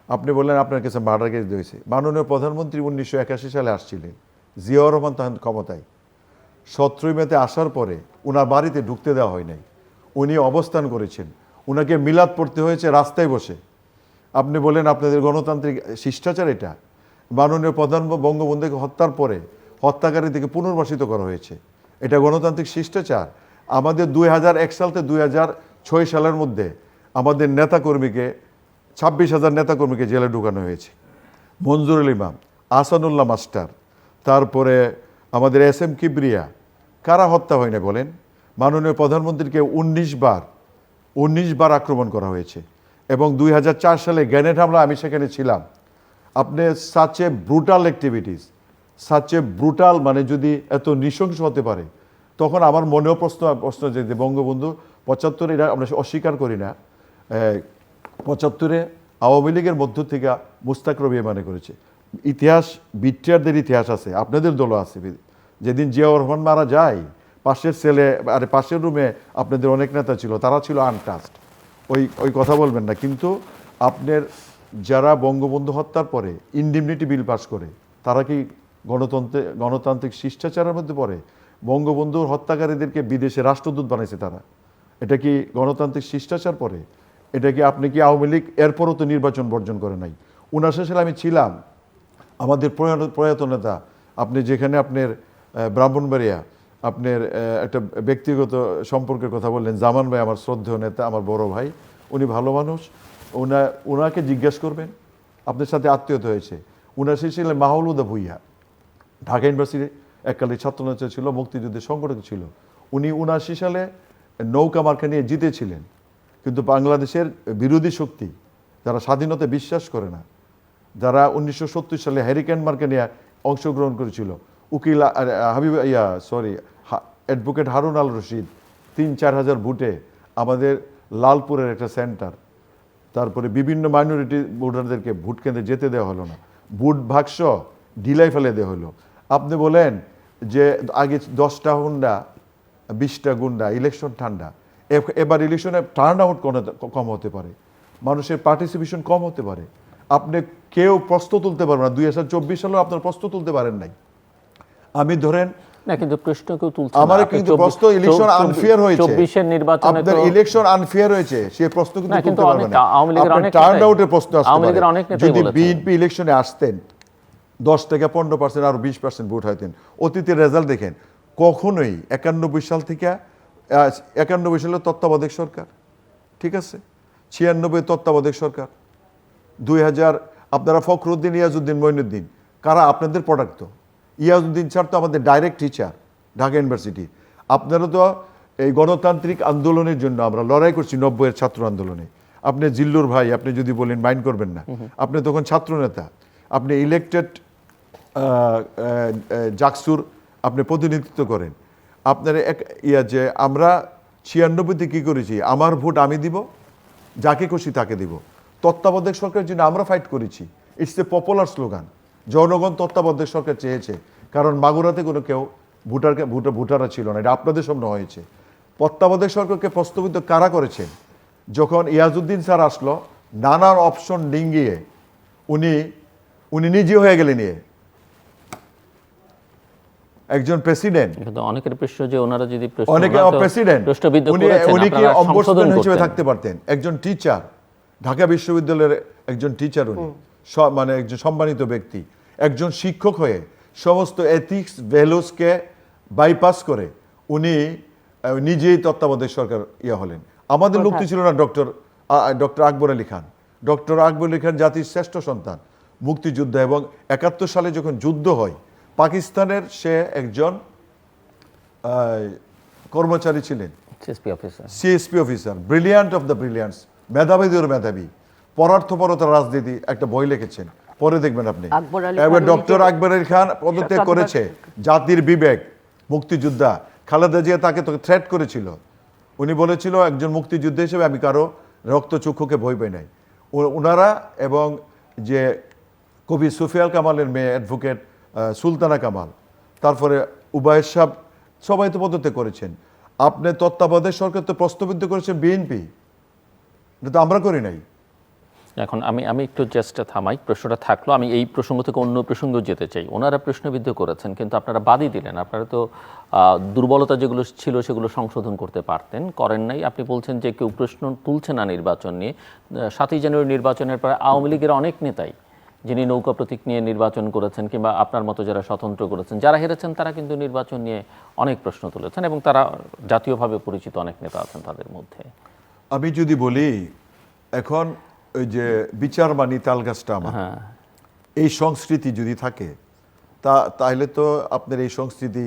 আপনি বললেন আপনার কাছে মার্ডার কেস দিয়েছে। মাননীয় প্রধানমন্ত্রী 1981 সালে আসছিলেন, জিয়াউর রহমান তখন ক্ষমতায়। 17 মেতে আসার পরে ওনার বাড়িতে ঢুকতে দেওয়া হয় নাই, উনি অবস্থান করেছেন, ওনাকে মিলাদ পড়তে হয়েছে রাস্তায় বসে। আপনি বলেন আপনাদের গণতান্ত্রিক শিষ্টাচার এটা? মাননীয় বঙ্গবন্ধুকে হত্যার পরে হত্যাকারীদেরকে পুনর্বাসিত করা হয়েছে, এটা গণতান্ত্রিক শিষ্টাচার? আমাদের 2001 সাল থেকে 2006 সালের মধ্যে আমাদের নেতাকর্মীকে 26,000 নেতাকর্মীকে জেলে ঢুকানো হয়েছে। মঞ্জুরুল ইমাম, আহসানুল্লাহ মাস্টার, তারপরে আমাদের SM কিবরিয়া, কারা হত্যা হয় না বলেন? মাননীয় প্রধানমন্ত্রীকে 19 বার আক্রমণ করা হয়েছে এবং 2004 সালে গ্রেনেড হামলা আমি সেখানে ছিলাম। আপনি সাচে ব্রুটাল অ্যাক্টিভিটিস, সাচে ব্রুটাল, মানে যদি এত নৃশংস হতে পারে, তখন আমার মনেও প্রশ্ন যে বঙ্গবন্ধু 75 এটা আমরা অস্বীকার করি না, 75 আওয়ামী লীগের মধ্য থেকে মুস্তাক রবি মানে করেছে। ইতিহাস, বিট্রিয়ারদের ইতিহাস আছে, আপনাদের দলও আছে। যেদিন জিয়াউর রহমান মারা যায়, পাশের সেলে আরে পাশের রুমে আপনাদের অনেক নেতা ছিল, তারা ছিল আনটাস্ট। ওই কথা বলবেন না। কিন্তু আপনার যারা বঙ্গবন্ধু হত্যার পরে ইনডিমনিটি বিল পাস করে, তারা কি গণতান্ত্রিক শিষ্টাচারের মধ্যে পড়ে? বঙ্গবন্ধুর হত্যাকারীদেরকে বিদেশে রাষ্ট্রদূত বানাইছে তারা, এটা কি গণতান্ত্রিক শিষ্টাচার পড়ে? এটা কি আপনি কি আওয়ামী লীগ এরপরও তো নির্বাচন বর্জন করে নাই? 79 সালে আমি ছিলাম, আমাদের প্রয়াত নেতা, আপনি যেখানে আপনার ব্রাহ্মণবাড়িয়া আপনার একটা ব্যক্তিগত সম্পর্কের কথা বললেন, জামান ভাই আমার শ্রদ্ধেয় নেতা, আমার বড় ভাই, উনি ভালো মানুষ, ওনাকে জিজ্ঞেস করবেন, আপনার সাথে আত্মীয়তা হয়েছে। 79 সালে মাহমুদা ভুইয়া ঢাকা ইউনিভার্সিটি এককালে ছাত্রনেতা ছিল, মুক্তিযুদ্ধের সংগঠক ছিল। উনি 79 সালে নৌকা মার্কা নিয়ে জিতেছিলেন, কিন্তু বাংলাদেশের বিরোধী শক্তি যারা স্বাধীনতা বিশ্বাস করে না, যারা 1970 সালে হ্যারিকেন মার্কে নিয়ে অংশগ্রহণ করেছিল, উকিল অ্যাডভোকেট হারুন আল রশিদ 3-4 হাজার ভোটে আমাদের লালপুরের একটা সেন্টার, তারপরে বিভিন্ন মাইনরিটি ভোটারদেরকে ভোট কেন্দ্রে যেতে দেওয়া হলো না, ভোট বাক্স ঢিলাই ফেলে দেওয়া হলো। আপনি বলেন যে আগে 10টা হুন্ডা 20টা গুন্ডা, ইলেকশন ঠান্ডা, এবার ইলেকশনে টার্ন আউট কম হতে পারে, মানুষের পার্টিসিপেশন কম হতে পারে, আপনি কেউ প্রশ্ন তুলতে পারবেন না। 2024 সালেও আপনার প্রশ্ন তুলতে পারেন নাই। আমি ধরেন না, কিন্তু প্রশ্ন কেউ তুলছে না। আমার কিন্তু প্রশ্ন ইলেকশন আনফেয়ার হয়েছে, 24 নির্বাচনে আপনার ইলেকশন আনফেয়ার হয়েছে, সেই প্রশ্ন কিন্তু না, কিন্তু তুলতে পারবেন না। আওয়ামী লীগের অনেক টার্ন আউটের প্রশ্ন আসতে আওয়ামী লীগের পারে। অনেক নেতাই যদি বলেছেন। বিএনপি ইলেকশনে আসতেন 10 থেকে 15% আর 20% ভোট হইতেন। অতীতের রেজাল্ট দেখেন, কখনোই 91 সাল থেকে 91 সালে তত্ত্বাবধায়ক সরকার, ঠিক আছে, 96 তত্ত্বাবধায়ক সরকার, 2000 আপনারা ফখরুদ্দিন, ইয়াজউদ্দিন, মঈনুদ্দিন, কারা আপনাদের প্রোডাক্ট? তো ইয়াজউদ্দিন স্যার তো আমাদের ডাইরেক্ট টিচার ঢাকা ইউনিভার্সিটি। আপনারা তো এই গণতান্ত্রিক আন্দোলনের জন্য আমরা লড়াই করছি 90-এর ছাত্র আন্দোলনে। আপনি জিল্লুর ভাই, আপনি যদি বলেন মাইন্ড করবেন না, আপনি তখন ছাত্র নেতা, আপনি ইলেকটেড জাকসুর আপনি প্রতিনিধিত্ব করেন। আপনার যে আমরা 96-তে কী করেছি, আমার ভোট আমি দিব, যাকে খুশি তাকে দিব। তত্ত্বাবধায়ক সরকারের জন্য আমরা ফাইট করেছি। It's a popular slogan. জনগণ তত্ত্বাবধায়ক সরকার চেয়েছে, কারণ মাগুরাতে কোনো কেউ ভোটাররা ছিল না, এটা আপনাদের সামনে হয়েছে। তত্ত্বাবধায়ক সরকারকে প্রস্তাবিত কারা করেছেন? যখন ইয়াজউদ্দিন স্যার আসলো, নানান অপশন ডিঙ্গিয়ে উনি নিজে হয়ে গেলেন নিয়ে একজন প্রেসিডেন্ট। কিন্তু অনেকের প্রশ্ন যে ওনারা যদি অনেকে প্রেসিডেন্ট, উনি কি অম্বুডসম্যান হিসেবে থাকতে পারতেন? একজন টিচার, ঢাকা বিশ্ববিদ্যালয়ের একজন টিচার, উনি মানে একজন সম্মানিত ব্যক্তি, একজন শিক্ষক হয়ে সমস্ত এথিক্স ভ্যালুসকে বাইপাস করে উনি নিজেই তত্ত্বাবধায়ক সরকার হলেন। আমাদের মুক্তি ছিল না ডক্টর আকবর আলী খান। ডক্টর আকবর আলী খান জাতির শ্রেষ্ঠ সন্তান, মুক্তিযোদ্ধা, এবং 71 সালে যখন যুদ্ধ হয় পাকিস্তানের, সে একজন কর্মচারী ছিলেন, CSP officer, brilliant of the brilliants, মেধাবীদের মেধাবী, পরার্থপরতার রাজনীতি, একটা বই লিখেছেন, পরে দেখবেন আপনি। এবার ডক্টর আকবর আলী খান পদত্যাগ করেছে, জাতির বিবেক, মুক্তিযোদ্ধা। খালেদা জিয়া তাকে থ্রেট করেছিল, উনি বলেছিল একজন মুক্তিযোদ্ধা হিসেবে আমি কারো রক্তচক্ষুকে ভয় পাই নাই। ওনারা এবং যে কবি সুফিয়াল কামালের মেয়ে অ্যাডভোকেট সুলতানা কামাল, তারপরে উবায়ের সাহেব, সবাই তো পদত্যাগ করেছেন। আপনি তত্ত্বাবধায়ক সরকার তো প্রস্তাবিত করেছেন বিএনপি, এটা তো আমরা করি নাই। এখন আমি একটু জাস্ট থামাই, প্রশ্নটা থাকলো, আমি এই প্রসঙ্গ থেকে অন্য প্রসঙ্গেও যেতে চাই। ওনারা প্রশ্নবিদ্ধ করেছেন, কিন্তু আপনারা বাদই দিলেন। আপনারা তো দুর্বলতা যেগুলো ছিল সেগুলো সংশোধন করতে পারতেন, করেন নাই। আপনি বলছেন যে কেউ প্রশ্ন তুলছে না নির্বাচন নিয়ে। 7ই জানুয়ারি নির্বাচনের পরে আওয়ামী লীগের অনেক নেতাই, যিনি নৌকা প্রতীক নিয়ে নির্বাচন করেছেন, কিংবা আপনার মতো যারা স্বতন্ত্র করেছেন, যারা হেরেছেন, তারা কিন্তু নির্বাচন নিয়ে অনেক প্রশ্ন তুলেছেন, এবং তারা জাতীয়ভাবে পরিচিত অনেক নেতা আছেন তাদের মধ্যে। আমি যদি বলি, এখন ওই যে বিচার মানি তাল গাছটা আমার, এই সংস্কৃতি যদি থাকে তাহলে তো আপনার এই সংস্কৃতি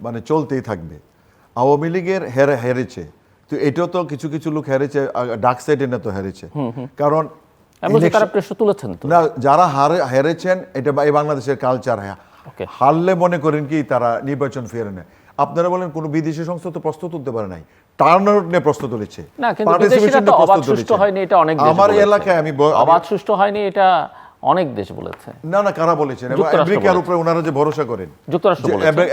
মানে চলতেই থাকবে। আওয়ামী লীগের হেরেছে, তো এটাও তো কিছু কিছু লোক হেরেছে, ডার্ক সাইডে না তো হেরেছে, কারণ প্রশ্ন তুলেছেন না, যারা হেরেছেন এটা এই বাংলাদেশের কালচার। হারলে মনে করেন কি তারা নির্বাচন ফেরে নেয়। আপনারা বলেন কোন বিদেশি সংস্থা তো প্রশ্ন তুলতে পারে নাই, টার্নআউট নিয়ে প্রশ্ন তুলেছে, আমার এলাকায় আমি অবাধ সুষ্ঠু হয়নি, এটা অনেক দেশ বলেছে। না না, কারা বলেছেন? আমেরিকার উপরে ওনারা যে ভরসা করেন,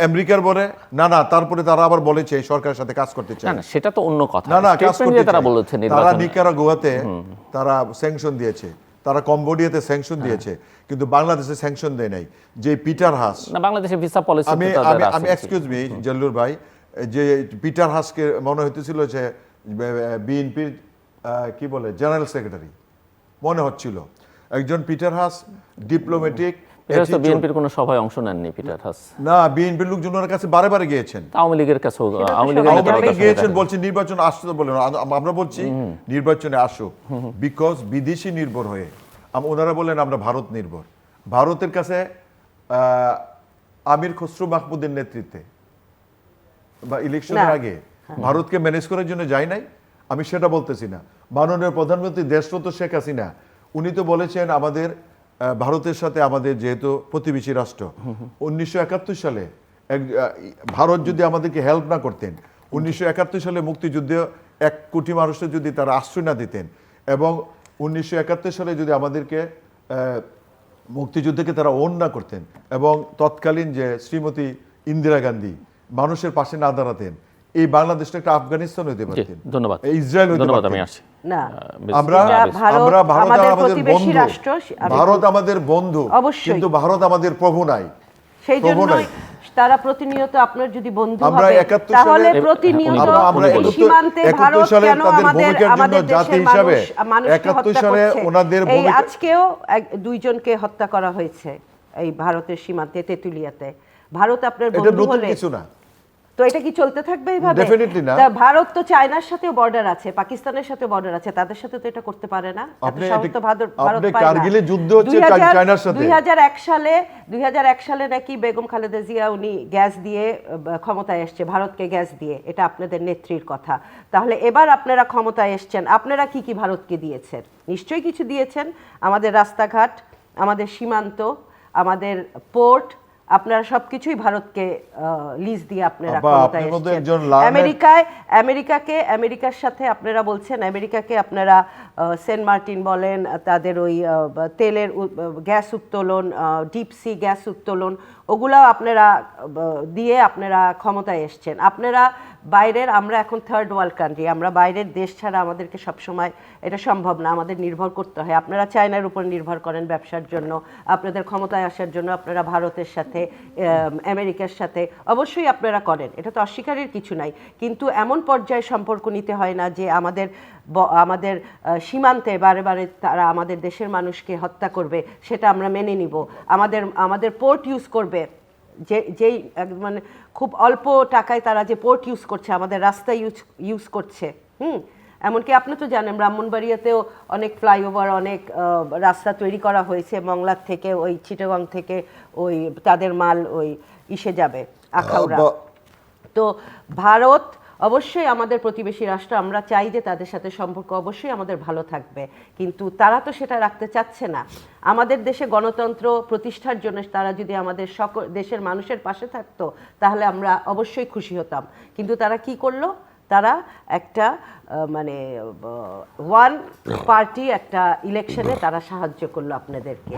আমেরিকার বলে না না, তারপরে তারা আবার বলেছে সরকারের সাথে কাজ করতে চায়। না, সেটা তো অন্য কথা। না না, কাজ করতে তারা বলেছেন, তারা নিকারাগুয়াতে তারা স্যাংশন দিয়েছে, তারা কম্বোডিয়াতে স্যাংশন দিয়েছে, কিন্তু বাংলাদেশে স্যাংশন দেয় নাই। যে পিটার হাস, না, বাংলাদেশে ভিসা পলিসি, আমি এক্সকিউজ মি জল্লুর ভাই, যে পিটার হাসকে মনে হইতেছিল যে বিএনপির কি বলে জেনারেল সেক্রেটারি মনে হচ্ছিল। একজন পিটার হাস ডিপ্লোম্যাটিক, বিএনপির কোনো সভায় অংশ নেননি পিটার হাস। না, বিএনপির লোকজন ওনার কাছে বারে বারে গিয়েছেন, আওয়ামী লীগের কাছে গিয়েছেন, বলছেন নির্বাচন আসতে বলেন। আমরা বলছি নির্বাচনে আসুক, বিকজ বিদেশি নির্ভর হয়ে ওনারা বলেন আমরা ভারত নির্ভর। ভারতের কাছে আমির খসরু মাহমুদের নেতৃত্বে বা ইলেকশনের আগে ভারতকে ম্যানেজ করার জন্য যায় নাই। আমি সেটা বলতেছি না। মাননীয় প্রধানমন্ত্রী দেশরত শেখ হাসিনা উনি তো বলেছেন আমাদের ভারতের সাথে আমাদের যেহেতু প্রতিবেশী রাষ্ট্র, 1971 সালে ভারত যদি আমাদেরকে হেল্প না করতেন, 1971 সালে মুক্তিযুদ্ধে 1 কোটি মানুষের যদি তারা আশ্রয় না দিতেন এবং 1971 সালে যদি আমাদেরকে মুক্তিযুদ্ধকে তারা ওন না করতেন এবং তৎকালীন যে শ্রীমতী ইন্দিরা গান্ধী মানুষের পাশে না দাঁড়াতেন, এই বাংলাদেশটা একটা আফগানিস্তান হইতে পারতেন, ধন্যবাদ, ইসরায়েল হইতে ধন্যবাদ। পারতেন। আমি আসছি না, আমরা ভারত আমাদের আমাদের প্রতিবেশী বন্ধু, রাষ্ট্র, ভারত আমাদের বন্ধু, অবশ্যই। কিন্তু ভারত আমাদের প্রভু নাই। সেই প্রভু জন্যই নাই। তারা প্রতিনিয়ত আপনার যদি বন্ধু আমরা হবে 71 তাহলে সালে- প্রতিনিয়ত আমরা এই সীমান্তে 71 ভারত সালে কেন তাদের আমাদের ভূমিকার জন্য আমাদের জাতি দেশের হিসাবে মানুষকে 71 হত্যা সালে করছে? ওনাদের এই ভূমিকা- আজকেও দুইজনকে হত্যা করা হয়েছে এই ভারতের সীমান্তে তেতুলিয়াতে। ভারত আপনার এটা বন্ধু নতুন হলে কিছু না। তো এটা কি চলতে থাকবে এইভাবে? Definitely না। তা ভারত তো চায়নার সাথেও বর্ডার আছে, পাকিস্তানের সাথেও বর্ডার আছে, তাদের সাথে তো এটা করতে পারে না। এত আপনি সাহস তো ভারত আপনি পায় না। কারগিলে যুদ্ধ হচ্ছে 2000 চায়নার সাথে। 2001 সালে নাকি বেগম খালেদা জিয়া উনি গ্যাস দিয়ে ক্ষমতায় এসছে, ভারতকে গ্যাস দিয়ে। এটা আপনাদের নেত্রীর কথা। তাহলে এবার আপনারা ক্ষমতায় এসছেন, আপনারা কি কি ভারতকে দিয়েছেন? নিশ্চয়ই কিছু দিয়েছেন। আমাদের রাস্তাঘাট, আমাদের সীমান্ত, আমাদের পোর্ট, আপনারা সবকিছুই ভারতকে লিজ দিয়ে আপনারা আপা, ক্ষমতায় আপনার মতো এসেছেন। একজন learned- আমেরিকার সাথে আপনারা বলছেন, আমেরিকাকে আপনারা সেন্ট মার্টিন বলেন, তাদের ওই তেলের গ্যাস উত্তোলন, ডিপ সি গ্যাস উত্তোলন, ওগুলাও আপনারা দিয়ে আপনারা ক্ষমতায় এসছেন। আপনারা বাইরের, আমরা এখন থার্ড ওয়ার্ল্ড কান্ট্রি, আমরা বাইরের দেশ ছাড়া আমাদেরকে সবসময় এটা সম্ভব না, আমাদের নির্ভর করতে হয়। আপনারা চায়নার উপর নির্ভর করেন ব্যবসার জন্য, আপনাদের ক্ষমতায় আসার জন্য আপনারা ভারতের সাথে, আমেরিকার সাথে অবশ্যই আপনারা করেন, এটা তো অস্বীকারের কিছু নাই। কিন্তু এমন পর্যায়ে সম্পর্ক নিতে হয় না যে আমাদের সীমান্তে বারে বারে তারা আমাদের দেশের মানুষকে হত্যা করবে, সেটা আমরা মেনে নিব। আমাদের পোর্ট ইউজ করবে, যেই মানে খুব অল্প টাকায় তারা যে পোর্ট ইউজ করছে, আমাদের রাস্তা ইউজ করছে। এমনকি আপনি তো জানেন ব্রাহ্মণবাড়িয়াতেও অনেক ফ্লাইওভার, অনেক রাস্তা তৈরি করা হয়েছে মংলার থেকে, ওই চিটাগং থেকে ওই তাদের মাল ওই ইসে যাবে, আখাউড়া। তো ভারত অবশ্যই আমাদের প্রতিবেশী রাষ্ট্র, আমরা চাই যে তাদের সাথে সম্পর্ক অবশ্যই আমাদের ভালো থাকবে, কিন্তু তারা তো সেটা রাখতে চাচ্ছে না। আমাদের দেশে গণতন্ত্র প্রতিষ্ঠার জন্য তারা যদি আমাদের সকল দেশের মানুষের পাশে থাকতো তাহলে আমরা অবশ্যই খুশি হতাম। কিন্তু তারা কি করলো? তারা একটা মানে ওয়ান পার্টি একটা ইলেকশনে তারা সাহায্য করলো আপনাদেরকে।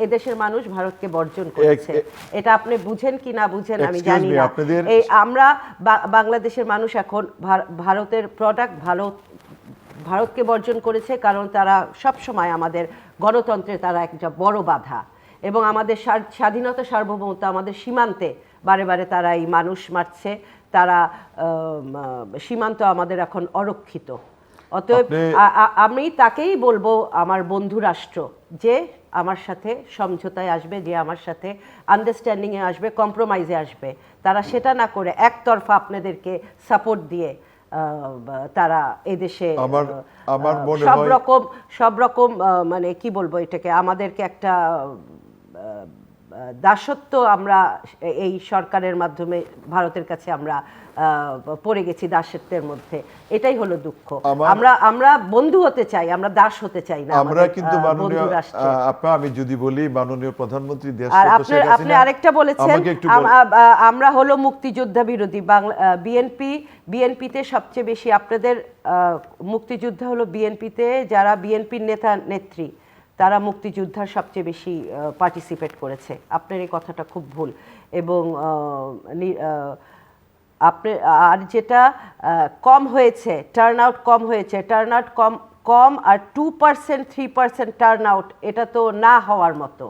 এদেশের মানুষ ভারতকে বর্জন করেছে। এটা আপনি বুঝেন কি না বুঝেন আমি জানি না। এই আমরা বাংলাদেশের মানুষ এখন ভারতের প্রোডাক্ট, ভারতকে বর্জন করেছে, কারণ তারা সব সময় আমাদের গণতন্ত্রে তারা একটা বড় বাধা, এবং আমাদের স্বাধীনতা, সার্বভৌমত্ব, আমাদের সীমান্তে বারে বারে তারা এই মানুষ মারছে। তারা সীমান্ত আমাদের এখন অরক্ষিত। অতএব আমি তাকেই বলবো আমার বন্ধু রাষ্ট্র যে আমার সাথে সমঝোতায় আসবে, যে আমার সাথে আন্ডারস্ট্যান্ডিংয়ে আসবে, কম্প্রোমাইজে আসবে। তারা সেটা না করে একতরফা আপনাদেরকে সাপোর্ট দিয়ে তারা এদেশে সব রকম মানে কি বলবো এটাকে, আমাদেরকে একটা দাসত্ব আমরা এই সরকারের মাধ্যমে ভারতের কাছে আমরা পড়ে গেছি, দাসত্বের মধ্যে। এটাই হলো দুঃখ। আমরা বন্ধু হতে চাই, আমরা দাস হতে চাই না। আমরা কিন্তু মাননীয় আপা, আমি যদি বলি মাননীয় প্রধানমন্ত্রী দেশ, আর আপনি আরেকটা বলেছেন আমরা হলো মুক্তিযোদ্ধা বিরোধী। বিএনপিতে সবচেয়ে বেশি আপনাদের মুক্তিযোদ্ধা হলো বিএনপিতে, যারা বিএনপির নেতা নেত্রী তারা মুক্তিযোদ্ধার সবচেয়ে বেশি পার্টিসিপেট করেছে। আপনার এই কথাটা খুব ভুল। এবং আপনি আর যেটা কম হয়েছে, টার্ন আউট কম আর 2% 3% টার্ন আউট, এটা তো না হওয়ার মতো।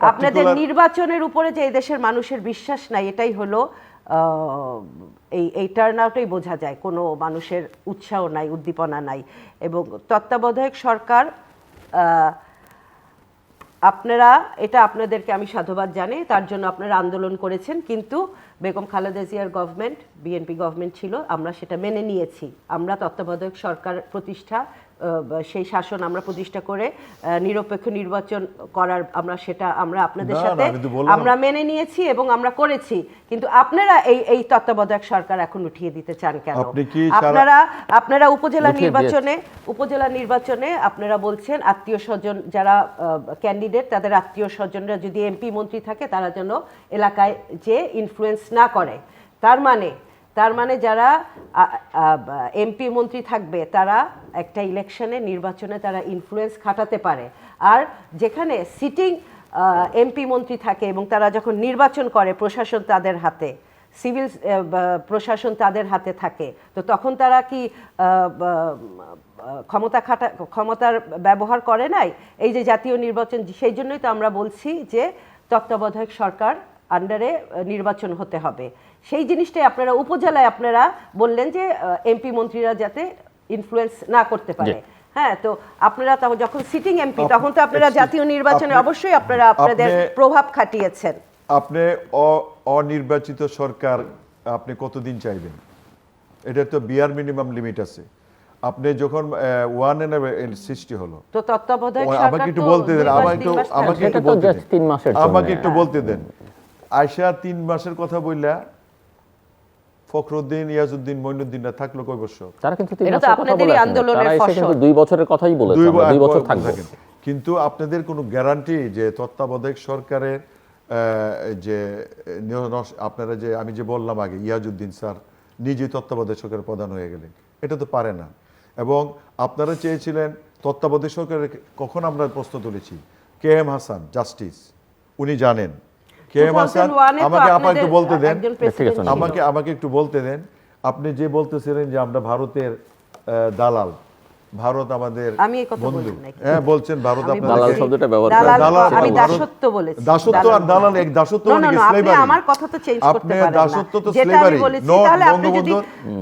আপনাদের নির্বাচনের উপরে যে এই দেশের মানুষের বিশ্বাস নাই, এটাই হলো এই টার্ন আউটেই বোঝা যায় কোনো মানুষের উৎসাহ নাই, উদ্দীপনা নাই। এবং তত্ত্বাবধায়ক সরকার, আপনারা এটা আপনাদেরকে আমি সাধুবাদ জানাই, তার জন্য আপনারা আন্দোলন করেছেন, কিন্তু বেগম খালেদা জিয়ার গভর্নমেন্ট বিএনপি গভর্নমেন্ট ছিল, আমরা সেটা মেনে নিয়েছি। আমরা তত্ত্বাবধায়ক সরকার প্রতিষ্ঠা, সেই শাসন আমরা প্রতিষ্ঠা করে নিরপেক্ষ নির্বাচন করার আমরা আপনাদের না, না, সাথে আমি তো বললাম। আমরা মেনে নিয়েছি এবং আমরা করেছি। কিন্তু আপনারা এই তত্ত্বাবধায়ক সরকার এখন উঠিয়ে দিতে চান কেন? আপনি কি সারা- আপনারা উপজেলা উঠিয়ে নির্বাচনে আপনারা বলছেন আত্মীয় স্বজন যারা ক্যান্ডিডেট, তাদের আত্মীয় স্বজনরা যদি এমপি মন্ত্রী থাকে তারা যেন এলাকায় যে ইনফ্লুয়েন্স না করে। তার মানে যারা এমপি মন্ত্রী থাকবে তারা একটা ইলেকশনে, নির্বাচনে তারা ইনফ্লুয়েন্স খাটাতে পারে। আর যেখানে সিটিং এমপি মন্ত্রী থাকে এবং তারা যখন নির্বাচন করে, প্রশাসন তাদের হাতে, সিভিল প্রশাসন তাদের হাতে থাকে, তো তখন তারা কি ক্ষমতার ব্যবহার করে নাই? এই যে জাতীয় নির্বাচন, সেই জন্যই তো আমরা বলছি যে তত্ত্বাবধায়ক সরকার আন্ডারে নির্বাচন হতে হবে। সেই জিনিসটাই আপনারা উপজেলায় আপনারা বললেন যে এমপি মন্ত্রীরা যাতে ইনফ্লুয়েন্স না করতে পারে। হ্যাঁ, তো আপনারা যখন সিটিং এমপি, তখন তো আপনারা জাতীয় নির্বাচনে অবশ্যই আপনারা আপনাদের প্রভাব খাটিয়েছেন। আপনি অনির্বাচিত সরকার আপনি কতদিন চাইবেন? এটা তো বিয়ার মিনিমাম লিমিট আছে। আপনি যখন ওয়ান এর সৃষ্টি হলো, তো তত্ত্বাবধায়ক আমাকে সরকার একটু তো বলতে দেন, আমাকে সেটা একটু তো বলতে just 3 মাসের দেন, জন্য। আমাকে একটু বলতে দেন। আয়শা 3 মাসের কথা বললা, ফখরুদ্দিন, ইয়াজউদ্দিন, মঈনুদ্দিনরা থাকলো কয় বছর? তারা কিন্তু 3 এটা তো মাসের কথা আপনাদেরই বলে আসেনি। আন্দোলনের তারা এসে কিন্তু ফসল। 2 বছরের কথাই বলেছে, আমরা 2 বছর থাকবো। থাকেন। কিন্তু আপনাদের কোনো গ্যারান্টি যে তত্ত্বাবধায়ক সরকারের যে আপনারা যে আমি যে বললাম আগে, ইয়াজউদ্দিন স্যার নিজে তত্ত্বাবধায়ক সরকারের প্রধান হয়ে গেলেন, এটা তো পারে না। এবং আপনারা চেয়েছিলেন তত্ত্বাবধায়ক সরকারের, কখন আমরা প্রশ্ন তুলেছি, কে এম হাসান জাস্টিস, উনি জানেন। কে এম হাসান, 2001 এ তো আমাকে একটু বলতে দেন, একজন প্রেসিডেন্ট ছিল। আমাকে একটু বলতে দেন। আপনি যে বলতেছিলেন যে আমরা ভারতের দালাল, ভারত আমাদের আমি এই কথা বন্ধু, বলি নাকি? হ্যাঁ বলছেন ভারত আমি আপনাদের দালাল শব্দটা ব্যবহার করেন। আমি ভারত- দাসত্ব বলেছি। দাসত্ব আর দালাল এক, দাসত্ব No, no, মানে কি no, আপনি slavery? আমার কথা তো চেঞ্জ করতে আপনি পারেন না। দাসত্ব তো যেটা আমি slavery, বলেছি, not তাহলে আপনি যদি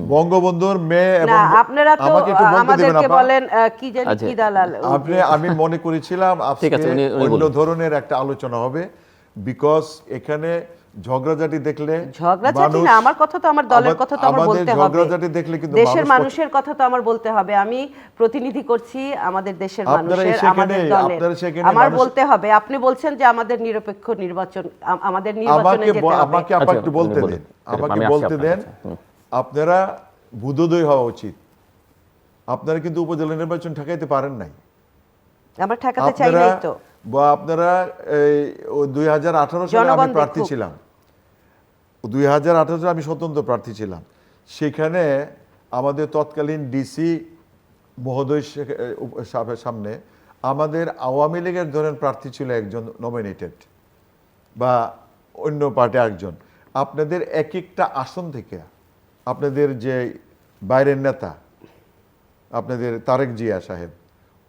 বঙ্গবন্ধুর মেয়ে এবং না, আপনারা তো আমাকে একটু বলতে দেবেন আমাদেরকে আপা। বলেন কি জানি আচ্ছা। কি দালাল। আমি মনে করেছিলাম ঠিক আছে, আজকে উনি অন্য বলুন। ধরনের একটা আলোচনা হবে, বিকজ এখানে ঝগড়াঝাটি দেখলে ঝগড়াঝাটি না, মানুষ- আমার কথা তো আমার দলের কথা তো আমার আমাদের বলতে হবে। ঝগড়াঝাটি দেখলে কিন্তু দেশের মানুষ- মানুষের কথা তো আমার বলতে হবে। আমি প্রতিনিধি করছি আমাদের দেশের আপনারা মানুষের, সেখানে- আমাদের আপনারা দলের। সেখানে আমার মানুষ- বলতে হবে। আপনি বলছেন যে আমাদের নিরপেক্ষ নির্বাচন, আমাদের নির্বাচনে যেতে হবে। আমাকে আপা আচ্ছা, একটু উনি বলতে বলুন। দেন, আমি আমাকে আসছি বলতে আপনার দেন। কাছে। আপনারা বুদ্ধোদয় হওয়া উচিত। আপনারা কিন্তু উপজেলা নির্বাচন ঠেকাইতে পারেন নাই। আমরা ঠেকাতে চাই নাই তো। আপনারা এই 2018 সালে আমি জনগণ প্রার্থী দেখুক। ছিলাম, 2018 সালে আমি স্বতন্ত্র প্রার্থী ছিলাম। সেখানে আমাদের তৎকালীন ডিসি মহোদয় সামনে আমাদের আওয়ামী লীগের ধরেন প্রার্থী ছিল একজন নমিনেটেড, বা অন্য পার্টি একজন। আপনাদের এক একটা আসন থেকে আপনাদের যে বাইরের নেতা, আপনাদের তারেক জিয়া সাহেব,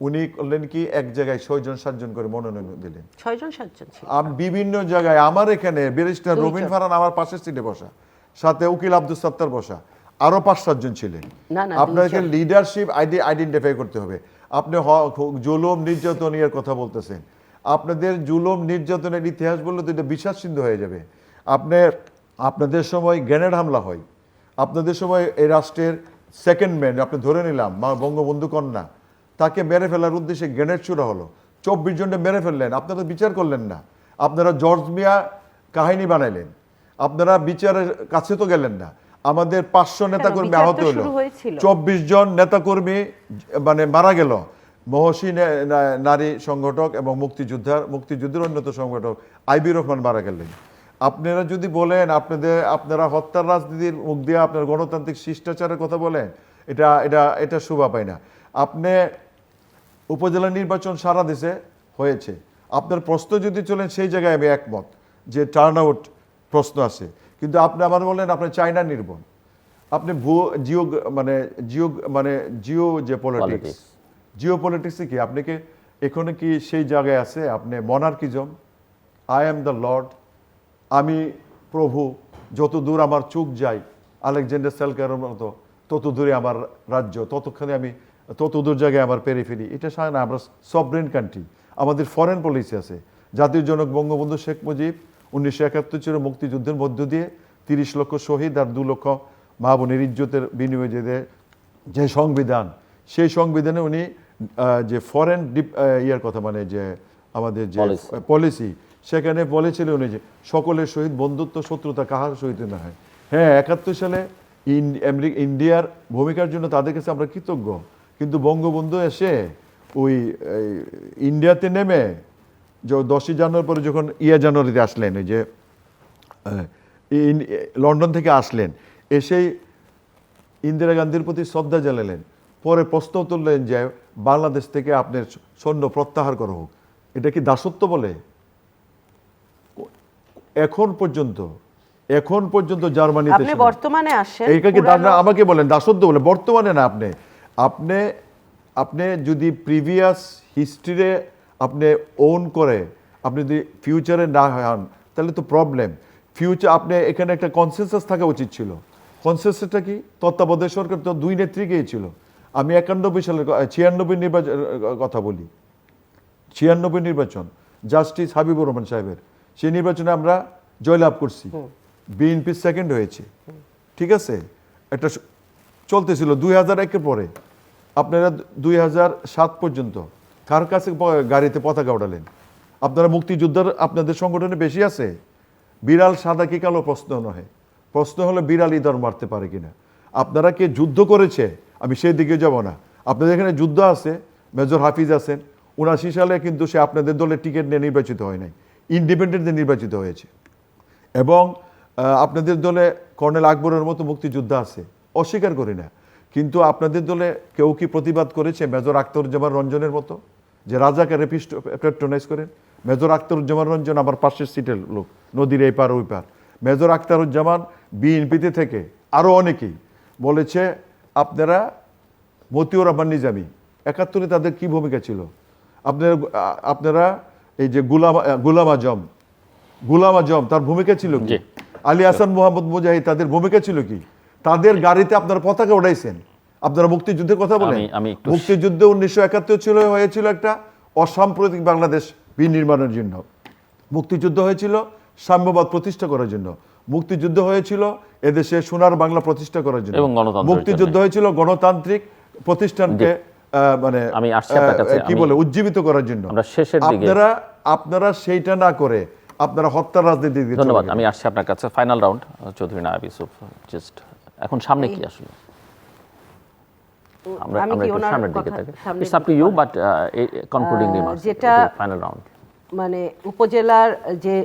উনি করলেন কি, এক জায়গায় 6-7জন করে মনোনয়ন দিলেন। 6-7 ছিল। বিভিন্ন জায়গায়, আমার এখানে ব্যারিস্টার রবিন ফারহান আমার পাশের সিটে বসা, সাথে উকিল আব্দুল সাত্তার বসা, আরো 5-7জন ছিলেন। না, না, আপনাকে লিডারশিপ আইডেন্টিফাই করতে হবে। আপনি জুলুম নির্যাতনের কথা বলতেছেন, আপনাদের জুলুম নির্যাতনের ইতিহাস বললে তো এটা বিশ্বাস সিন্ধু হয়ে যাবে। আপনাদের সময় গ্রেনেড হামলা হয়, আপনাদের সময় এই রাষ্ট্রের সেকেন্ড ম্যান, আপনি ধরে নিলাম বঙ্গবন্ধু কন্যা, তাকে মেরে ফেলার উদ্দেশ্যে গ্রেনেড ছুড়া হলো, 24 জনকে মেরে ফেললেন, আপনারা বিচার করলেন না। আপনারা জর্জ মিয়া কাহিনী বানাইলেন, আপনারা বিচারের কাছে তো গেলেন না। আমাদের 500 নেতাকর্মী বিচার তো আহত হলো, শুরু হয়েছিল। 24 জন নেতাকর্মী মানে মারা গেল। মহসী নারী সংগঠক এবং মুক্তিযুদ্ধের অন্যতম সংগঠক আইবি রহমান মারা গেলেন। আপনারা যদি বলেন আপনারা হত্যার রাজনীতির মুখ দিয়ে আপনার গণতান্ত্রিক শিষ্টাচারের কথা বলেন, এটা শোভা পায় না। আপনি উপজেলা নির্বাচন সারা দেশে হয়েছে, আপনার প্রশ্ন যদি চলেন সেই জায়গায় আমি একমত যে টার্ন আউট প্রশ্ন আছে, কিন্তু আপনি আবার বলেন আপনি চায়না নির্ভর, আপনি জিও যে পলিটিক্স, জিও পলিটিক্সে কি আপনি কি এখানে কি সেই জায়গায় আছে আপনি মনার্কিজম, আই এম দ্য লর্ড, আমি প্রভু, যত দূর আমার চোখ যায় আলেকজান্ডার সেলকারের মতো তত দূরে আমার রাজ্য, তত দূর জায়গায় আমার পেরিফেরি। এটা না, আমরা সভরেন কান্ট্রি, আমাদের ফরেন পলিসি আছে। জাতির জনক বঙ্গবন্ধু শেখ মুজিব 1971 মুক্তিযুদ্ধের মধ্য দিয়ে 30 লক্ষ শহীদ আর 2 লক্ষ মা বোনের ইজ্জতের বিনিময়ে যে সংবিধান, সেই সংবিধানে উনি যে ফরেন ইয়ার কথা, মানে যে আমাদের যে পলিসি, সেখানে বলেছিল উনি যে সকলের সহিত বন্ধুত্ব, শত্রুতা কাহার সহিত না হয়। হ্যাঁ, 71 সালে ইন্ডিয়ার ভূমিকার জন্য তাদের কাছে আমরা কৃতজ্ঞ, কিন্তু বঙ্গবন্ধু এসে ওই ইন্ডিয়াতে নেমে 10ই জানুয়ারি পরে যখন জানুয়ারিতে আসলেন, ওই যে লন্ডন থেকে আসলেন, এসেই ইন্দিরা গান্ধীর প্রতি শ্রদ্ধা জানালেন, পরে প্রশ্ন তুললেন যে বাংলাদেশ থেকে আপনার সৈন্য প্রত্যাহার করা হোক। এটা কি দাসত্ব বলে? এখন পর্যন্ত জার্মানিতে আপনি বর্তমানে আসেন, এইটা কি আমাকে বলেন দাসত্ব বলে? বর্তমানে না, আপনি যদি প্রিভিয়াস হিস্ট্রিরে আপনি ওন করে আপনি যদি ফিউচারে না হন তাহলে তো প্রবলেম। আপনি এখানে একটা কনসেনসাস থাকা উচিত ছিল। কনসেনসাসটা কি? তত্ত্বাবধায়ক সরকার তো 2 নেত্রী গিয়েছিল। আমি 91 সালের 96 নির্বাচন কথা বলি, 96 নির্বাচন জাস্টিস হাবিবুর রহমান সাহেবের, সেই নির্বাচনে আমরা জয়লাভ করছি, বিএনপি সেকেন্ড হয়েছে, ঠিক আছে? একটা চলতেছিল 2001-এর পরে। আপনারা 2007 পর্যন্ত কার কাছে গাড়িতে পতাকা উঠালেন? আপনারা মুক্তিযোদ্ধার আপনাদের সংগঠনে বেশি আছে। বিড়াল সাদা কি কালো প্রশ্ন নয়, প্রশ্ন হলো বিড়াল ইঁদুর মারতে পারে কিনা। আপনারা কে যুদ্ধ করেছে আমি সেই দিকে যাব না। আপনাদের এখানে যুদ্ধ আছে, মেজর হাফিজ আছেন, 79 সালে কিন্তু সে আপনাদের দলের টিকিট নিয়ে নির্বাচিত হয় নাই, ইন্ডিপেন্ডেন্টে নির্বাচিত হয়েছে। এবং আপনাদের দলে কর্নেল আকবরের মতো মুক্তিযোদ্ধা আছে, অস্বীকার করি না, কিন্তু আপনাদের দলে কেউ কি প্রতিবাদ করেছে মেজর আখতারুজ্জামান রঞ্জনের মতো, যে রাজাকারে প্যাট্রোনাইজ করেন? মেজর আখতারুজ্জামান রঞ্জন আমার পাশের সিটের লোক, নদীর এই পার ওই পার। মেজর আখতারুজ্জামান বিএনপিতে থেকে আরও অনেকেই বলেছে আপনারা মতিউর রহমান নিজামী 71-এ তাদের কি ভূমিকা ছিল? আপনারা এই যে গুলাম আজম তার ভূমিকা ছিল কি? আলী হাসান মোহাম্মদ মুজাহিদ তাদের ভূমিকা ছিল কি? তাদের গাড়িতে আপনারা পতাকা উড়াইছেন। আপনারা মুক্তিযুদ্ধের কথা বলেন, মুক্তিযুদ্ধে 1971 হয়েছিল একটা অসাম্প্রদায়িক বাংলাদেশ বিনির্মাণের জন্য, মুক্তিযুদ্ধ হয়েছিল সাম্যবাদ প্রতিষ্ঠা করার জন্য, মুক্তিযুদ্ধ হয়েছিল এদেশে সোনার বাংলা প্রতিষ্ঠা করার জন্য, মুক্তিযুদ্ধ হয়েছিল গণতান্ত্রিক প্রতিষ্ঠানকে মানে কি বলে উজ্জীবিত করার জন্য। আপনারা সেইটা না করে আপনারা হত্যার রাজনীতি। ধন্যবাদ। আমি আসছি আপনার কাছে, final round Chowdhury Nayab Yusuf. Just এখন সামনে কি আসলে আমরা একটু সামনের দিকে থাকি, it's up to you, but concluding remarks, final round. মানে উপজেলার যে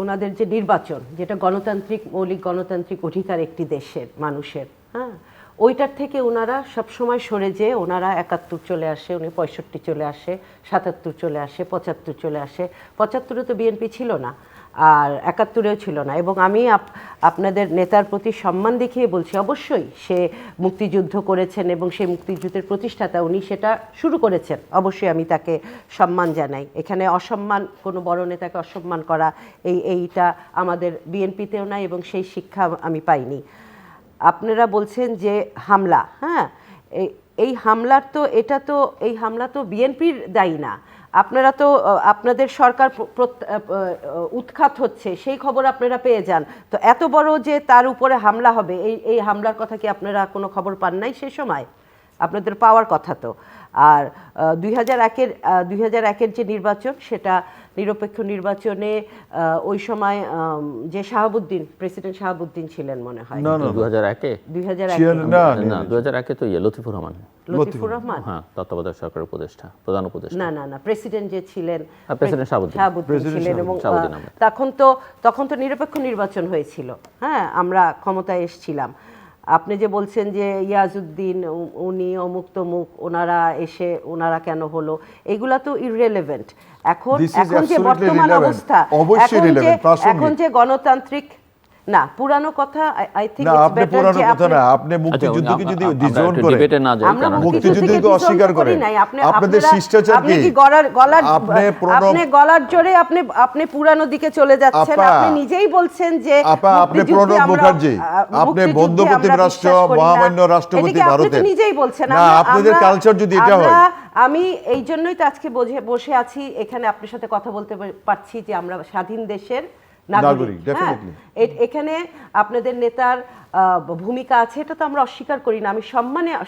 ওনাদের যে নির্বাচন, যেটা গণতান্ত্রিক মৌলিক গণতান্ত্রিক অধিকার একটি দেশের মানুষের, হ্যাঁ, ওইটার থেকে ওনারা সবসময় সরে যেয়ে ওনারা 71 চলে আসে, উনি 65 চলে আসে, 77 চলে আসে, 75 চলে আসে। 75-এ তো বিএনপি ছিল না, আর 71-এও ছিল না। এবং আমি আপনাদের নেতার প্রতি সম্মান দেখিয়ে বলছি, অবশ্যই সে মুক্তিযুদ্ধ করেছেন এবং সেই মুক্তিযুদ্ধের প্রতিষ্ঠাতা, উনি সেটা শুরু করেছেন, অবশ্যই আমি তাকে সম্মান জানাই। এখানে অসম্মান, কোনো বড় নেতাকে অসম্মান করা এইটা আমাদের বিএনপিতেও নাই এবং সেই শিক্ষা আমি পাইনি। আপনারা বলছেন যে হামলা, হ্যাঁ, এই হামলার তো এই হামলা তো বিএনপির দায়ী না। আপনারা তো আপনাদের সরকার উৎখাত হচ্ছে সেই খবর আপনারা পেয়ে যান, তো এত বড় যে তার উপরে হামলা হবে, এই হামলার কথা কি আপনারা কোনো খবর পান নাই সেই সময়? আপনাদের পাওয়ার কথা তো। আর 2001-এর যে নির্বাচন, সেটা নিরপেক্ষ নির্বাচনে ওই সময় যে শাহাবুদ্দিন, প্রেসিডেন্ট শাহাবুদ্দিন ছিলেন মনে হয়। 2001-এ তো লতিফুর রহমান, হ্যাঁ, তত্ত্বাবধায়ক সরকারের উপদেষ্টা, প্রধান উপদেষ্টা। না, প্রেসিডেন্ট যে ছিলেন প্রেসিডেন্ট শাহাবুদ্দিন ছিলেন। এবং তখন তো নিরপেক্ষ নির্বাচন হয়েছিল, হ্যাঁ, আমরা ক্ষমতায় এসেছিলাম। আপনি যে বলছেন যে ইয়াজউদ্দিন উনি অমুক তমুক, ওনারা কেন হলো, এগুলা তো ইররেলেভেন্ট। এখন যে বর্তমান অবস্থা, এখন যে গণতান্ত্রিক না, পুরানো কথা, আই থিংক ইটস বেটার যে আপনি মুক্তিযুদ্ধকে যদি ডিজোন করে, আমরা মুক্তিযুদ্ধকে অস্বীকার করেন, আপনাদের শিষ্টাচার কি? আপনি গলার জোরে আপনি পুরানো দিকে চলে যাচ্ছেন। আপনি নিজেই বলছেন যে আপনি প্রণব মুখার্জি, আপনি বন্ধুপ্রতিম রাষ্ট্র, মহামান্য রাষ্ট্রপতি ভারতের, নিজেই বলছেন। না, আপনাদের কালচার যদি এটা হয়, আমি এই জন্যই তো আজকে বসে আছি এখানে আপনার সাথে কথা বলতে পারছি যে আমরা স্বাধীন দেশের নাগরিক, হ্যাঁ, definitely। এখানে আপনাদের নেতার ভূমিকা আছে, এটা তো আমরা অস্বীকার করি না। আমি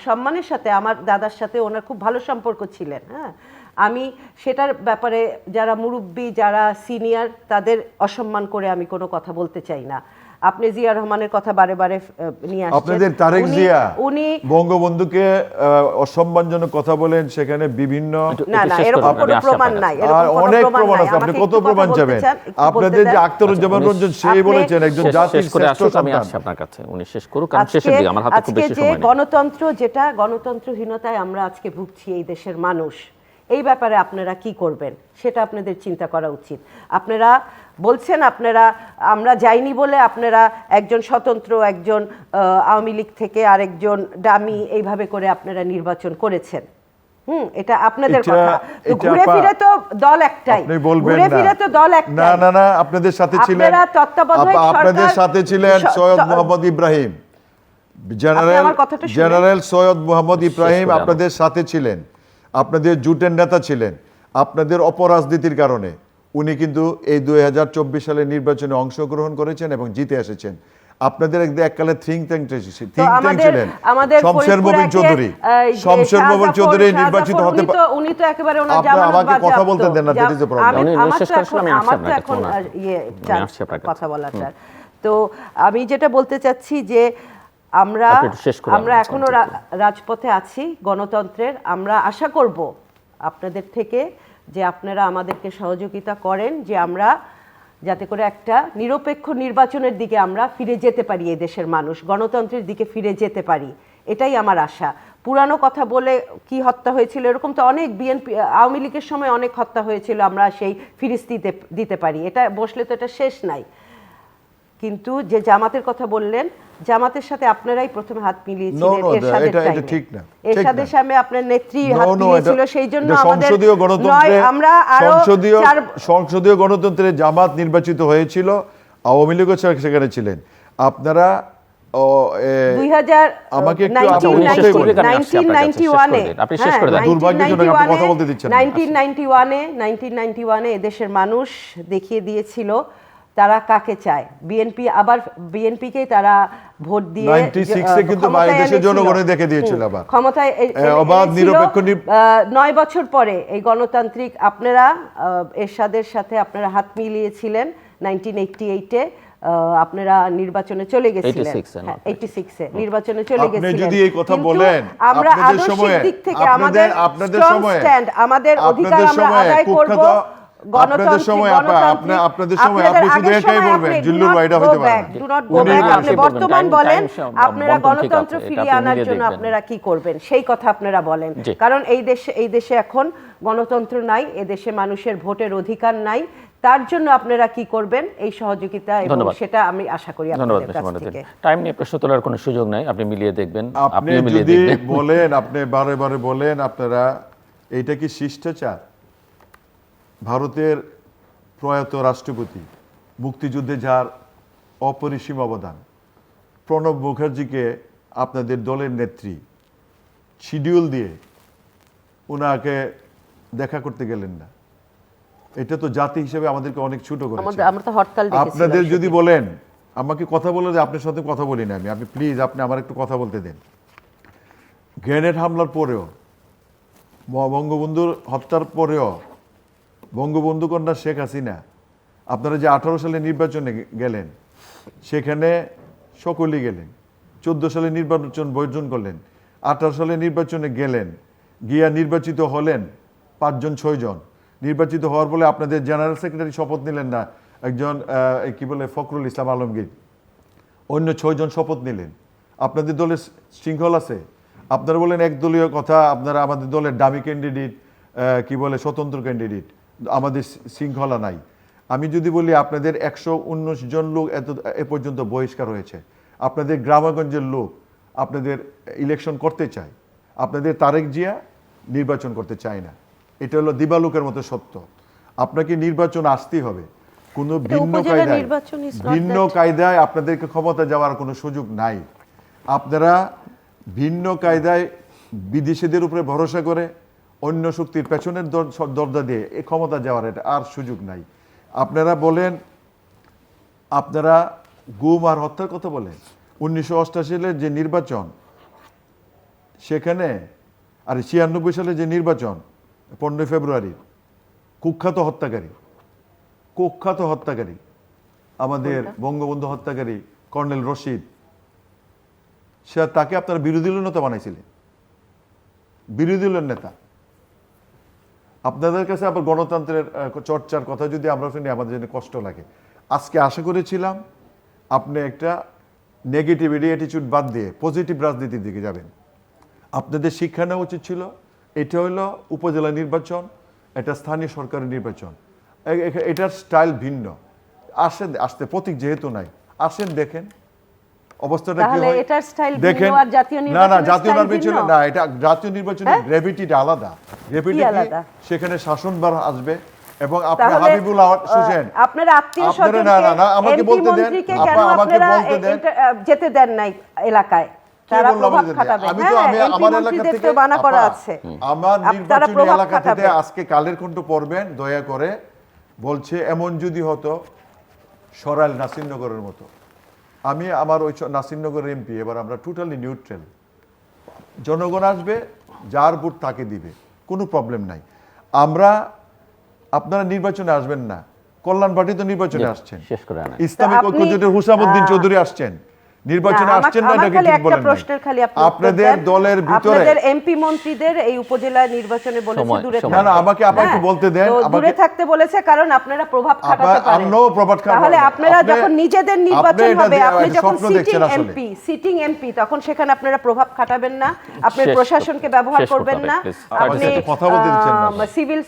সম্মানের সাথে, আমার দাদার সাথে ওনার খুব ভালো সম্পর্ক ছিলেন, হ্যাঁ, আমি সেটার ব্যাপারে যারা মুরব্বী, যারা সিনিয়র, তাদের অসম্মান করে আমি কোনো কথা বলতে চাই না। আপনি জিয়া রহমানের কথা বারে বারে নিয়ে আসছেন। আপনাদের তারেক জিয়া উনি বঙ্গবন্ধুকে অসম্মানজনক কথা বলেন, সেখানে বিভিন্ন না না, এরকম কোনো প্রমাণ নাই, এরকম কোনো অনেক প্রমাণ প্রমাণ নাই। আছে। আপনি আমাকে কত একটু প্রমাণ কথা চাবেন? বলতে চান, একটু বলতে আপনাদের যে দেন। আখতারুজ্জামান রঞ্জন সেই আপনি বলেছেন একজন জাতির শেষ করে শ্রেষ্ঠ আসুক, আমি সন্তান। আসছি আপনার কাছে, উনি শেষ করুক, কারণ শেষের দিকে আমার হাতে খুব আজকে বেশি যে সময় নেই। গণতন্ত্র, যেটা গণতন্ত্রহীনতায় আমরা আজকে ভুগছি এই দেশের মানুষ, এই ব্যাপারে আপনারা কি করবেন সেটা আপনাদের চিন্তা করা উচিত। আপনারা বলছেন আপনারা, আমরা যাইনি বলে আপনারা একজন স্বতন্ত্র, একজন আওয়ামী লীগ থেকে আরেকজন ডামি, এইভাবে করে আপনারা নির্বাচন করেছেন। এটা আপনাদের কথা। তো ঘুরে ফিরে তো দল একটাই, আপনি বলবেন ঘুরে না। ফিরে তো দল একটাই। না না না, আপনাদের সাথে ছিলেন, আপনারা তত্ত্বাবধায়ক আপনাদের সরকার- সাথে ছিলেন সৈয়দ মোহাম্মদ ইব্রাহিম, আমার কথাটা শুনুন। জেনারেল সৈয়দ মোহাম্মদ ইব্রাহিম করে আপনাদের সাথে ছিলেন, আপনাদের জোটের নেতা ছিলেন। আপনাদের অপরাজনীতির কারণে উনি কিন্তু এই 2024 সালের নির্বাচনে অংশগ্রহণ করেছেন এবং জিতে এসেছেন। আপনাদের এককালে থিঙ্ক ট্যাঙ্ক ছিলেন। শমশের মোবিন চৌধুরী, শমশের মোবিন চৌধুরী নির্বাচিত হতে উনি তো একেবারে ওনার জামানত আমাকে কথা বাজেয়াপ্ত। বলতে দেন না, that is the problem। উনি আমার শেষ তো করেছেন, আমি আসছি আমার তো আপনার কাছে, এখন ওনার। আমি আসছি আপনার কাছে। কথা বলাটার। তো আমি যেটা বলতে চাচ্ছি যে আমরা আপনি একটু শেষ করে আমরা আলোচনা এখনো রাজপথে আছি গণতন্ত্রের। আমরা আশা করব আপনাদের থেকে যে আপনারা আমাদেরকে সহযোগিতা করেন, যে আমরা যাতে করে একটা নিরপেক্ষ নির্বাচনের দিকে আমরা ফিরে যেতে পারি, এই দেশের মানুষ গণতন্ত্রের দিকে ফিরে যেতে পারি, এটাই আমার আশা। পুরানো কথা বলে কি হত্যা হয়েছিল, এরকম তো অনেক বিএনপি আওয়ামী লীগের সময় অনেক হত্যা হয়েছিল, আমরা সেই ফিরিস্তি দিতে পারি। এটা বসলে তো এটা শেষ নাই। কিন্তু যে জামাতের কথা বললেন, জামাতের সাথে আপনারাই প্রথমে হাত মিলিয়েছিলেন এরশাদের টাইমে। এটা ঠিক না। এরশাদের সামনে আপনার নেত্রী হাত মিলিয়েছিল, সেই জন্য আমাদের সংসদীয় গণতন্ত্রে, আমরা আরো সংসদীয় গণতন্ত্রে জামাত নির্বাচিত হয়েছিল, আওয়ামী লীগও সেখানে ছিলেন। আপনারা আমাকে একটু আপনি শেষ করে দেন, আমি আসছি আপনার কাছে, শেষ করে দিন। আপনি শেষ করে দেন। দুর্ভাগ্যজনক আপনি কথা বলতে দিচ্ছেন না। 1991 এদেশের মানুষ দেখিয়ে দিয়েছিল তারা কাকে চায়। বিএনপি, আবার বিএনপিকেই তারা ভোট দিয়ে 96 কিন্তু বাংলাদেশের জনগণই দেখে দিয়েছিল আবার ক্ষমতায় অবাধ নিরপেক্ষ 9 বছর পরে এই গণতান্ত্রিক। আপনারা এরশাদের সাথে আপনারা হাত মিলিয়েছিলেন 1988-এ, আপনারা নির্বাচনে চলে গেছিলেন। 86-এ নির্বাচনে চলে গেছিলেন। আপনি যদি এই কথা বলেন, আমরা আদর্শিক দিক থেকে আমাদের স্ট্রং স্ট্যান্ড, আমাদের অধিকার আমরা আদায় করব। আপনাদের সময় আপনি শুধু একাই বলবেন, জিল্লুর ভাইটা হতে পারে না। আপনি বর্তমান বলেন আপনারা গণতন্ত্র ফিরিয়ে আনার জন্য আপনারা কি করবেন, সেই কথা আপনারা বলেন। কারণ এই দেশে এখন গণতন্ত্র নাই, এই দেশে মানুষের ভোটের অধিকার নাই। তার জন্য আপনারা কি করবেন, এই সহযোগিতা, এবং সেটা আমি আশা করি আপনাদের কাছ থেকে। টাইম নিয়ে প্রশ্ন তোলার কোনো সুযোগ নাই, আপনি মিলিয়ে দেখবেন। আপনি যদি বলেন, আপনি বারে বারে বলেন আপনারা, এইটা কি শিষ্টাচার? ভারতের প্রয়াত রাষ্ট্রপতি, মুক্তিযুদ্ধে যার অপরিসীম অবদান, প্রণব মুখার্জিকে আপনাদের দলের নেত্রী শিডিউল দিয়ে উনাকে দেখা করতে গেলেন না। এটা তো জাতি হিসেবে আমাদেরকে অনেক ছোট করেছে। আমরা তো হরতাল দেখেছিলাম। আপনাদের যদি বলেন, আমাকে কথা বলে যে আপনার সাথে কথা বলি না আমি প্লিজ আপনি আমার একটু কথা বলতে দেন। গ্রেনেড হামলার পরেও, বঙ্গবন্ধুর হত্যার পরেও, বঙ্গবন্ধু কন্যা শেখ হাসিনা, আপনারা যে 18 সালে নির্বাচনে গেলেন, সেখানে সকলেই গেলেন। 14 সালে নির্বাচন বর্জন করলেন, 18 সালে নির্বাচনে গেলেন, গিয়া নির্বাচিত হলেন 5 জন 6 জন। নির্বাচিত হওয়ার বলে আপনাদের জেনারেল সেক্রেটারি শপথ নিলেন না, একজন কি বলে ফখরুল ইসলাম আলমগীর, অন্য 6 জন শপথ নিলেন। আপনাদের দলের শৃঙ্খল আছে? আপনারা বলেন একদলীয় কথা, আপনারা আমাদের দলের দামি ক্যান্ডিডেট, কি বলে স্বতন্ত্র ক্যান্ডিডেট, আমাদের শৃঙ্খলা নাই। আমি যদি বলি আপনাদের 119 জন লোক এ পর্যন্ত বহিষ্কার হয়েছে। আপনাদের গ্রামগঞ্জের লোক আপনাদের ইলেকশন করতে চায়, আপনাদের তারেক জিয়া নির্বাচন করতে চায় না। এটা হলো দিবালোকের মতো সত্য। আপনাকে নির্বাচন আসতেই হবে। কোনো ভিন্ন কায়দায় আপনাদেরকে ক্ষমতা যাওয়ার কোনো সুযোগ নাই। আপনারা ভিন্ন কায়দায় বিদেশিদের উপরে ভরসা করে অন্য শক্তির পেছনের দরজা দিয়ে এই ক্ষমতা যাওয়ার এটা আর সুযোগ নাই। আপনারা বলেন আপনারা গুম আর হত্যার কথা বলেন। 1988 সালের যে নির্বাচন, সেখানে আর 96 সালে যে নির্বাচন 15 ফেব্রুয়ারি, কুখ্যাত হত্যাকারী আমাদের বঙ্গবন্ধু হত্যাকারী কর্নেল রশিদ, তাকে আপনারা বিরোধী দলের নেতা বানাইছিলেন, বিরোধী দলের নেতা। আপনাদের কাছে আবার গণতন্ত্রের চর্চার কথা যদি আমরা শুনি, আমাদের জন্য কষ্ট লাগে। আজকে আশা করেছিলাম আপনি একটা নেগেটিভ অ্যাটিটিউড বাদ দিয়ে পজিটিভ রাজনীতির দিকে যাবেন। আপনাদের শিক্ষা নেওয়া উচিত ছিল, এটা হলো উপজেলা নির্বাচন, এটা স্থানীয় সরকারের নির্বাচন, এটার স্টাইল ভিন্ন। আসতে প্রতীক যেহেতু নাই, আসেন দেখেন অবস্থাটা কি হয়, দেখেন। না জাতীয় নির্বাচন না, এটা জাতীয় নির্বাচনের গ্র্যাভিটিটা আলাদা। গ্র্যাভিটি সেখানে শাসনভার আসবে এবং আপনি হাবিবুল শুনেন, আপনারা আত্মীয় স্বজনকে না আমাকে বলতে দেন, আমাকে বলতে দেন, যেতে দেন নাই এলাকায়, তারা প্রভাব খাটাবে। আমার এলাকা থেকে বানা করা আছে, আমার নির্বাচনী এলাকা থেকে আজকে কালের কণ্ঠ পড়বেন দয়া করে। বলছে এমন যদি হতো সরাইল নাসিরনগরের মতো। আমি আমার ওই নাসিরনগরের এমপি, এবার আমরা টোটালি নিউট্রাল। জনগণ আসবে, যার ভোট তাকে দিবে, কোনো প্রবলেম নাই। আপনারা নির্বাচনে আসবেন না, কল্যাণ পার্টি তো নির্বাচনে আসছেন, ইসলামিক ঐক্য জোটের হুসামউদ্দিন চৌধুরী আসছেন, নির্বাচনে আসছেন না, এটাকে ঠিক বলেন না। আপনাদের দলের ভিতরে আপনাদের এমপি মন্ত্রীদের এই উপজেলা নির্বাচনে বলেছে দূরে থাকতে। না আমাকে আপনাকে বলতে দেন, দূরে থাকতে বলেছে কারণ আপনারা প্রভাব খাটাতে পারেন। আমরাও প্রভাব খাটাবো। তাহলে আপনারা যখন নিজেদের নির্বাচন হবে, আপনি যখন সিটিং এমপি তখন সেখানে আপনারা প্রভাব খাটাবেন না, আপনি প্রশাসনকে ব্যবহার করবেন না, আপনি কথা বলতে দিচ্ছেন না, সিভিল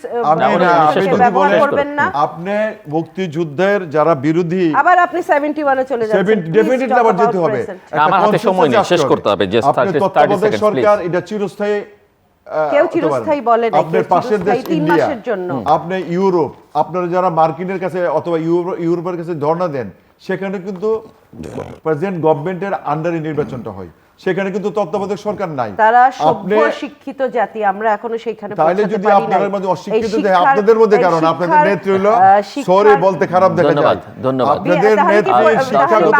ব্যবহার করবেন না। আপনি মুক্তিযুদ্ধের যারা বিরোধী, আবার আপনি 71 এ চলে যাচ্ছেন, ডেফিনেটলি আবার যেতে হবে। আমার হাতে সময় নেই, শেষ করতে হবে। যে তত্ত্বাবধায়ক সরকার, এটা চিরস্থায়ী, কেউ চিরস্থায়ী বলে না, আপনার পাশের দেশ 3 ইন্ডিয়া, মাসের জন্য। আপনি ইউরোপ, আপনারা যারা মার্কিনের কাছে অথবা ইউরোপের কাছে ধর্ণা দেন, সেখানে কিন্তু প্রেসিডেন্ট গভর্নমেন্টের আন্ডারে নির্বাচনটা হয়, সেখানে কিন্তু তত্ত্বাবধায়ক সরকার নাই। তারা সভ্য শিক্ষিত জাতি, আমরা এখনো সেখানে পৌঁছাতে পারি না। তাহলে যদি আপনাদের মধ্যে অশিক্ষিত দেয়, আপনাদের মধ্যে কারণ আপনাদের নেত্রী হলো, সরি বলতে খারাপ দেখা যায়, ধন্যবাদ। আপনাদের নেত্রী শিক্ষাগত,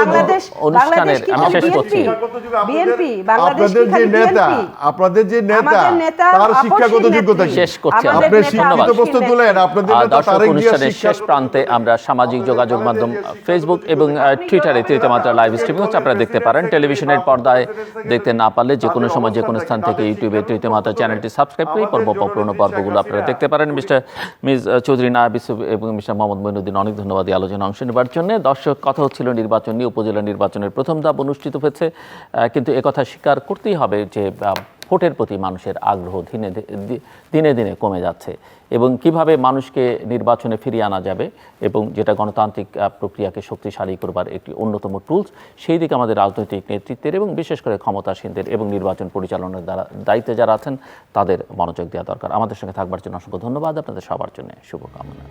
অনুষ্ঠানের আমি শেষ করছি, বিএনপি বাংলাদেশ, আপনাদের যে নেতা তার শিক্ষাগত যোগ্যতা কি? শেষ করছি। আপনি শিক্ষিত বস্তু তুলেন, আপনাদের নেতা তারেক জিয়া অনুষ্ঠানের শেষ প্রান্তে আমরা সামাজিক যোগাযোগ মাধ্যম ফেসবুক এবং টুইটারে তৃতীয় মাত্রা লাইভ স্ট্রিমিং হচ্ছে, আপনারা দেখতে পারেন। টেলিভিশনের পর্দায় দেখতে না পারলে যে কোনো সময় যে কোনো স্থান থেকে ইউটিউবে তৃতীয় মাত্রা চ্যানেলটি সাবস্ক্রাইব করে পুরনো পর্বগুলো আপনারা দেখতে পারেন। মিস চৌধুরী নায়াব ইউসুফ এবং মিস্টার মোহাম্মদ মঈনুদ্দিন, অনেক ধন্যবাদ এই আলোচনা অংশ নেবার জন্য। দর্শক, কথা হচ্ছিল নির্বাচন নিয়ে। উপজেলা নির্বাচনের প্রথম ধাপ অনুষ্ঠিত হয়েছে, কিন্তু একথা স্বীকার করতেই হবে যে ভোটের প্রতি মানুষের আগ্রহ দিনে দিনে কমে যাচ্ছে, এবং কিভাবে মানুষকে নির্বাচনে ফিরিয়ে আনা যাবে এবং যেটা গণতান্ত্রিক প্রক্রিয়াকে শক্তিশালী করবার একটি অন্যতম টুলস, সেই দিকে আমাদের রাজনৈতিক নেতৃত্বের এবং বিশেষ করে ক্ষমতাসীনদের এবং নির্বাচন পরিচালনার দায়িত্বে যারা আছেন তাদের মনোযোগ দেওয়া দরকার। আমাদের সঙ্গে থাকবার জন্য অসংখ্য ধন্যবাদ। আপনাদের সবার জন্য শুভকামনা।